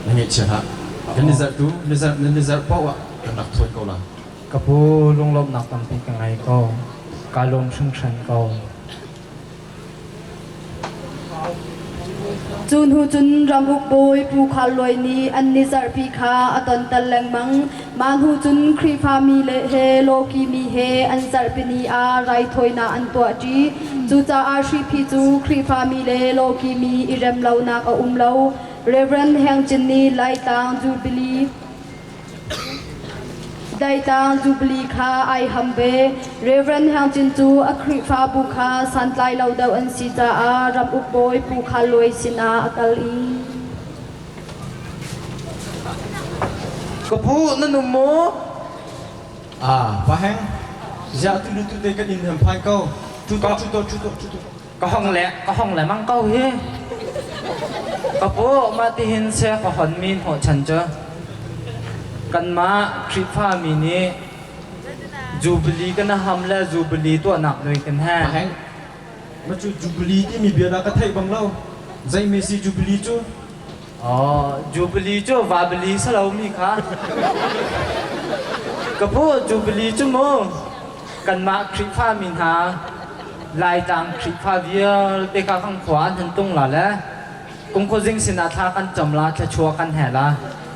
ยังไงเชื่อฮะกันนิสัยดูนิสัยเพราะว่ากันรับฟังเขาละกบูลงลมหนักตันเป็นยังไงก็การลงซึ่งฉันก็จุนหูจุนรำอุกโบยผู้ขาลอยนี้อันนิสร์พีคาอตอนตะแลงมังมันหูจุนครีฟามีเลเฮโลกีมีเฮอันสร์ปินีอาไรถอยนาอันตัวจีจูจาอาชีพีจูครีฟามีเลโลกีมีอิเรมเลานักเลาเรเวนแห่งจินนีไลตังจูบิลีได้ตังจูบลีคาไอฮัมเบเรเวนแห่งจินจูอคริฟาบุคาสันไลเลาดาวอันซิจาอารับอุบอยผู้ขาลอยสินาอักลีกบูนั่นหนุ่มโมป้าแห้งจะตุลุตุเด็กกันอินเทอร์พันเก้าชุดก็ห้องแหละมั่งเก้าเฮกบูมาที่เห็นเสียก็หันมีนหัวฉันเจอกันมาคริฟ้ามีนี้จูบลีกันนะฮัมและจูบลีตัวหนักเลยกันแฮป้าแห้งมาจูบลีที่มีเบียร์นักไทยบังเล่าใจเมซี่จูบลีจูจูบลีจูวาบลีสลาวมีค่ะกระพูจูบลีจูโมกันมาคริฟ้ามีหาลายต่างคริฟ้าเวียเด็กข้างขวาหันตรงหล่ะแล้วคงโคจิงสินาทากันจำลาจะชัวกันแห่ละ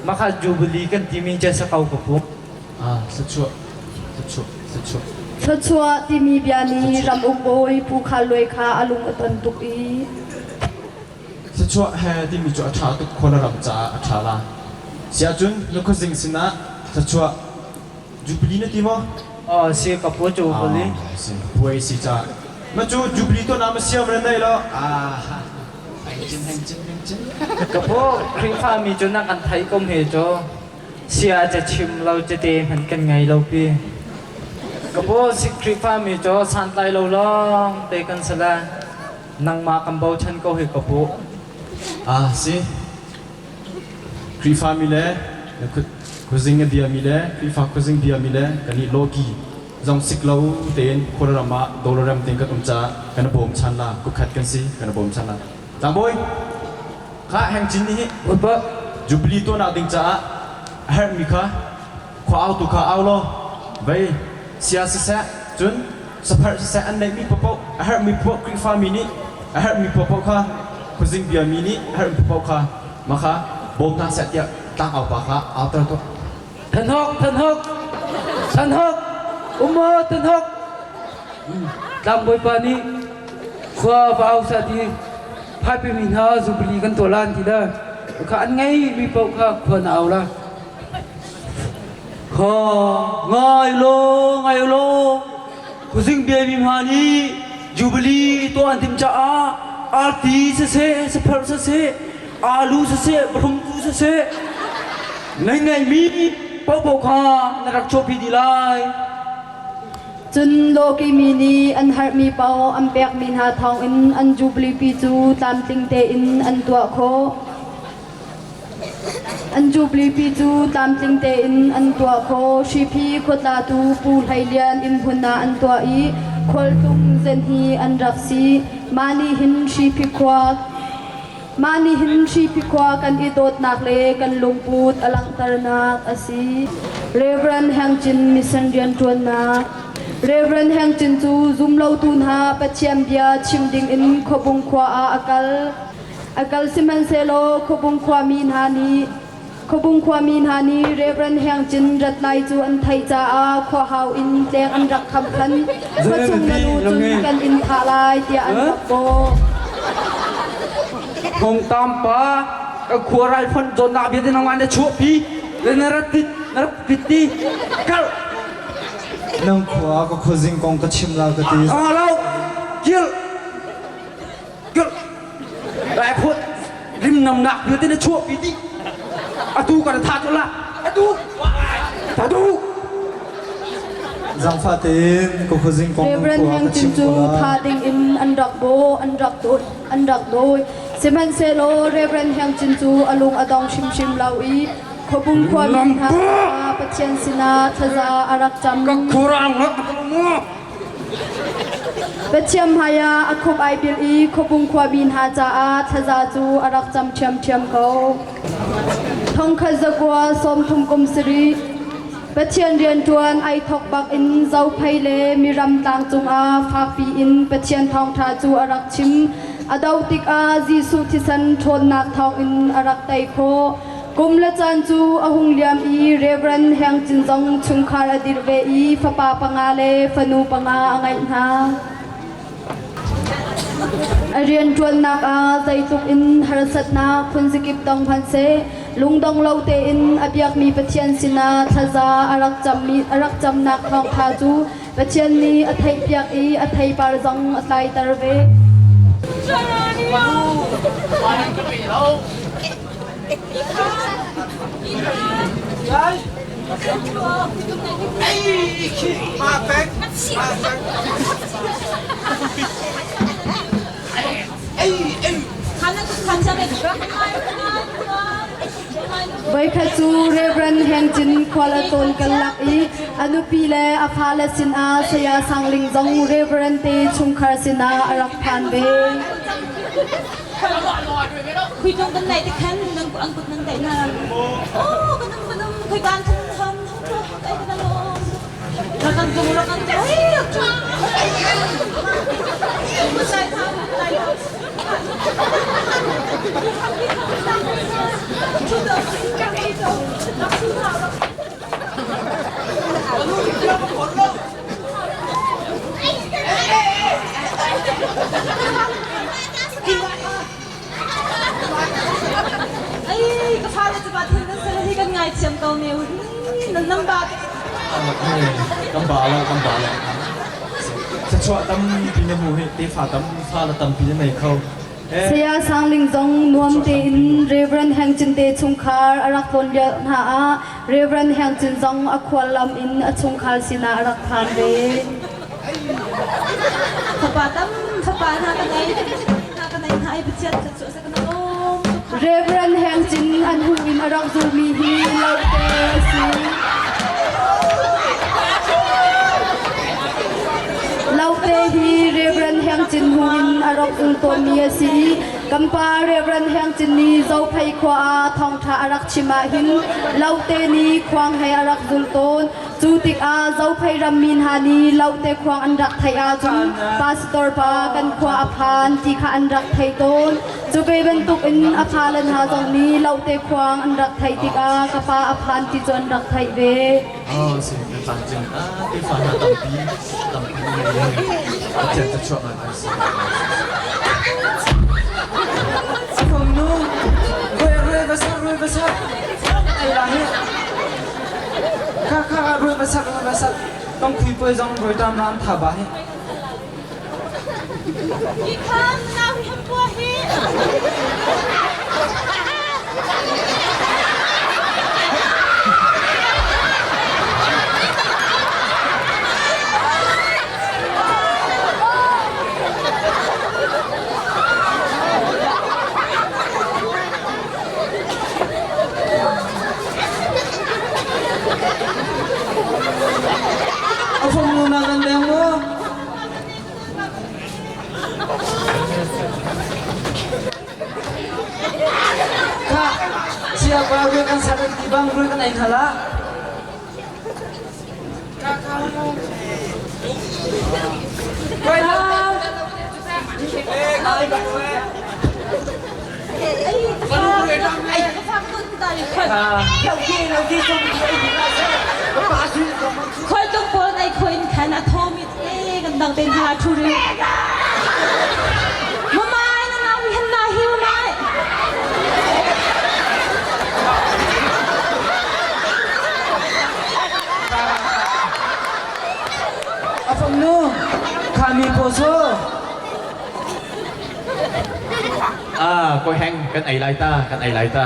มาค่ะจูบลีกันที่มีเจสเกากระพูสัชัวที่มีเบียนีรำอุกโบยผู้ขาลอยคาอลุงอตันตุกีสัชัวแห่ที่มีจุดอัฐาตุกคนรำจ่าอัฐาละเสียจุนลูกสิงสินะสัชัวจูบลีนั่นที่มั้งเสียกระพูจูบลีป่วยสิจ้ามาจูบลีตัวน้ำเสียมันได้แล้วกระพูคริฟ้ามีจนนักอันไทยก็ไม่จอเสียจะชิมเราจะเตะเหมือนกันไงเราพี่กระพูสิคริฟ้ามีจอสันไตเราลองเตะกันซะละนังมากำเบาฉันก็เห็นกระพูสิคริฟ้ามีเลยคุซิงเดียมีเลยคริฟ้าคุซิงเดียมีเลยกันนี่โลกีจงสิกเราเต้นคนละมาโดนเราเต้นกันตุ้มจ้ากันบ่มชันละกุขัดกันสิกันบ่มชันละจังบอยข้าแห่งจินนี่จูบลีตัวน่าดิ้งจ้าเฮิร์มีข้าข้าเอาตุข้าเอาล้อไปเสียเสียจนสะพานเสียอันไหนมีปะปะเฮิร์มีปะคริฟ้ามีนี่เฮิร์มีปะปะข้าคุซิงเบียมีนี่เฮิร์มีปะปะข้ามาข้าบ่มทางเสียเดียตั้งเอาปะข้าเอาตัวทันฮกอุมทันฮกลำบอยปานีข้าบ่าวสัตย์พายไปมีหาจูบลีกันตัวล้านทีเด้อข้าอันไงมีเป้าข้าควรเอาละข้าไงโลคุซิงเบียมีมานี่จูบลีตัวอันติมจ้าอาร์ตีเสสเปอร์เสอาลูเสบรมกูเสไงมีเป้าข้านรักโชพีดีไลจุนโลกีมีนีอันฮาร์มีเปาอันเปียกมีหาทองอินอันจูบลีปีจูตามติงเตอินอันตัวโคอันจูบลีปีจูตามติงเตอินอันตัวโคชีพีขดลาตูปูไทยเลียนอินพุนาอันตัวอีคอลตุงเซนฮีอันรักซีมานีหินชีพีควา mani hin hripi khwa kan idot nak le kan lungput alang tarnak asi Reverend Hangchin Mission Rian Tuan na Reverend Hangchin chu zum lo tun ha pachiam bia chimding in khobung khwa a akal siman selo khobung khwa min hani Reverend Hangchin ratlai chu an thai cha a khwa hau in tleng an rak kham khan phachung na lu chun kan in thalai tia an bo Hong tampa kuarai pon zona biar dia nama anda cuapi dan naratit kal นั่งขวาก็ขจิงกองกระชิมลาวกระตี lau gil đại phut rim nam nak biar dia cuapi di atu kan thatu lah atu จังฟ้าเต็มก็ขจิงกอง Reverend ขวากระชิ Hangchin ม chu กว่า tha ding in an rak bo an rak doi seman selo Reverend Hangchin chu alung adong shim lau i khobung khwa min ha pachian sina thaza arak cham kurang nak kamu pachiam haya akhop ai bil i khobung khwa min ha cha a thaza chu arak cham cham ko thong khazakwa som thum kum sri pachian rian tuan ai thok bak in zau phai le miram tang chung a fa pi in pachian thong tha chu arak chim adau tik a jisu thisan thon nak thong in arak tai kho kum la chan chu ahung liam i Reverend Hangchin jong chung khar adir ve i fa pa panga le fanu panga angai na Arian tuan nak a zaituk in harasat na phunzikip tong phanse lungdong lote in abyak mi pachian sina thaza arak cham nak thong tha chu pachian ni athai pyak i athai par jong atlai tarve Vai khachu Reverend Hangchin khwala ton kan lak i anupi le aphala sin a saya sangling jong Reverend te chungkhar sina arak phan ve Khui trong cái này thì khán nâng của anh cục nâng tại nào ô cái nâng khui ban thân thân đây cái nào là cần dùng ấy được chưa mà sai tham lại chưa được chẳng đi đâu nó chưa nào đâu ấy cái pha này thì bà thiên sẽ là cái ngày chiếm cầu nhiều nên năm bạc กำบาแล้วจะชวนตั้มปีนหูเหตีฝาตั้มฟ้าละตั้มปีนไหนเขา saya sangling jong nuam te in Reverend Hangchin te chungkhar arak ton ya ha a Reverend Hangchin jong akhwal lam in achungkhar sina arak phan ve thapa tam thapa na cái này hai bị chết thật sự sẽ cái nó Reverend Hangchin an hu in arak zu mi hi lau te si lau te hi Reverend Hangchin hu in arak ul to mi si kampa Reverend Hangchin ni zau phai khwa thong tha arak chima hin lau te ni khwang hai arak zul ton chu tik a zau phai ram min ha ni lau te khwang an rak thai a chung pastor pa kan khwa aphan ti kha an rak thai ton chu be ben tuk in aphalan ha jong ni lau te khwang an rak thai tik a kapa aphan ti chon rak thai ve อ๋อสิเป็นต่างจังตีฝาละตั้มปีจะชวนอะไรสิ Không nu rơi vào sát ai là hết khá rơi vào sátต้องคุยไปจงรวยตามร้านถาบะให้ đi khám nào thì không qua hết Không nu nào gần đèn mua ที่บางรุ่ยกันไหนทะละไปนะคอยต้องปนไอ้คอยแค่นาโทมิเอ้กันดังเป็นฮาทูริมาไม่นะนาวิฮันนาฮิวไม่อาฟังนูขามีโพโซก็แห้งกันไอไลต้ากันไอไลต้า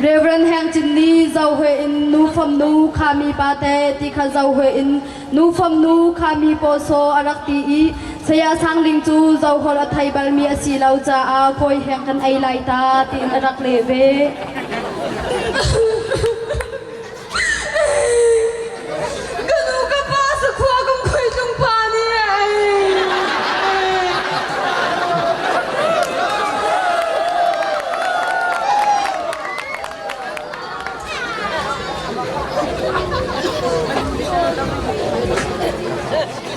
Reverend Hang Chin Ni Zau Hui In Nu Pham Nu Khami Pate Ti Kha Zau Hui In Nu Pham Nu Khami Poso Arak Ti I Saya Sang Ling Chu Zau Hol Athai Bal Mi Asi Lau Cha A Koi Hang Kan Ai Lai Ta Ti In Arak Le Ve Kanu ka pa sa kuha kong ko'y chung pa niya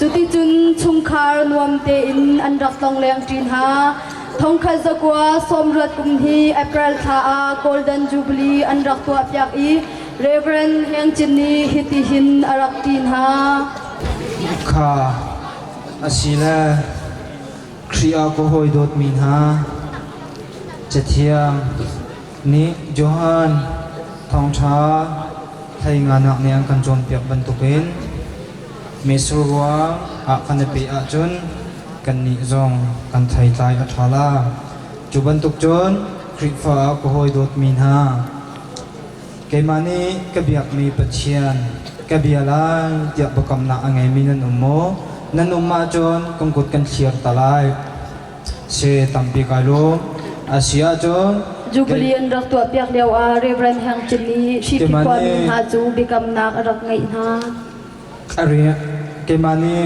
Chuti Chun Chung Khar Nuam Te In An Rak Tong Leng Trin Ha Thong Kha Zakwa Som Ruat Kum Hi April Tha A Golden Jubilee An Rak Tua Pyak I Reverend Hang Chin Ni Hiti Hin Arak Tin Ha ข้าอาศิลครีอาโกโฮยโดดมินฮาเจเทียงนิโจฮันทองช้าไทยงานนักเนียงกันจนเปียกบรรทุกเป็นเมสุรัวอาคันเปียจนกันนิจงกันไทยตายอัฐาลาจุบรรทุกจนครีฟ้าโกโฮยโดดมินฮาเกมานีกะเบียกมีปัจเจียนกะเบียลายเดียบกำนักอังไงมีนันอุโมนันอุมาจนกงกุดกันเชียร์ตะไลเชตัมปีกาลุอาเซียจน Jubilee An Rak Tua Pyak Leo A Reverend Hang Chin Ni Shi Pi Kwa Min Ha Chu Bikam Nak Arak Ngai Na อาเรียเกมานี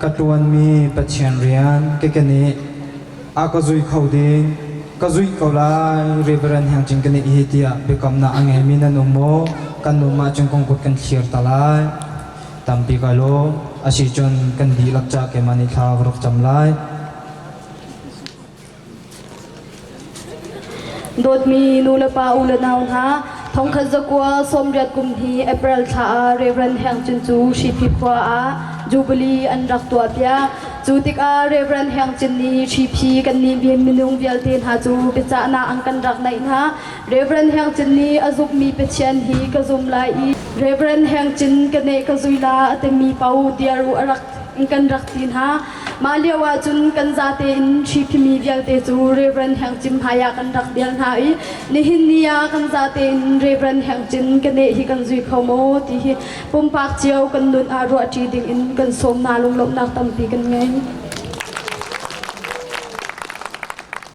กัตวันมีปัจเจียนเรียนเกกันนี้อากจุยเขาดินกจุยเขาลายเรเบรันแห่งจิงกันนี้ฮิติยาเบกำนักอังไงมีนันอุโมกันนุมาจงกงกุดกันเชียร์ตะไลตัมปีกาโลอาศิจนกันดีลักจากเกมานีทาวรกจำไล Dot Mi Nula Pa Ula Naw Ha Thong Kha Zakwa Som Riat Kum Hi April Tha A Reverend Hang Chin Chu Shi Pi Kwa A Jubilee An Rak Tua Pyak Chutik A Reverend Hang Chin Ni Shi Pi Kan Ni Bian Minung Vial Tin Ha Chu Picha Na Ang Kan Rak Nai Na Reverend Hang Chin Ni Azuk Mi Pichian Hi Ka Zum Lai I Reverend Hang Chin Kan Ne Ka Zui La Ate Mi Pau Diaru Arak Ang Kan Rak Tin Ha Maliawa Chun Kan Zate In Shi Pi Mi Vial Te Chu Reverend Hang Chin Phaya Kan Rak Dial Ha I Nihin Nia Kan Zate In Reverend Hang Chin Kan Ne Hi Kan Zui Khau Mo Ti Hi Pum Pak Chiao Kan Nun A Ru Chi Ding In Kan Som Na Lung Lom Nak Tam Pi Kan Ngai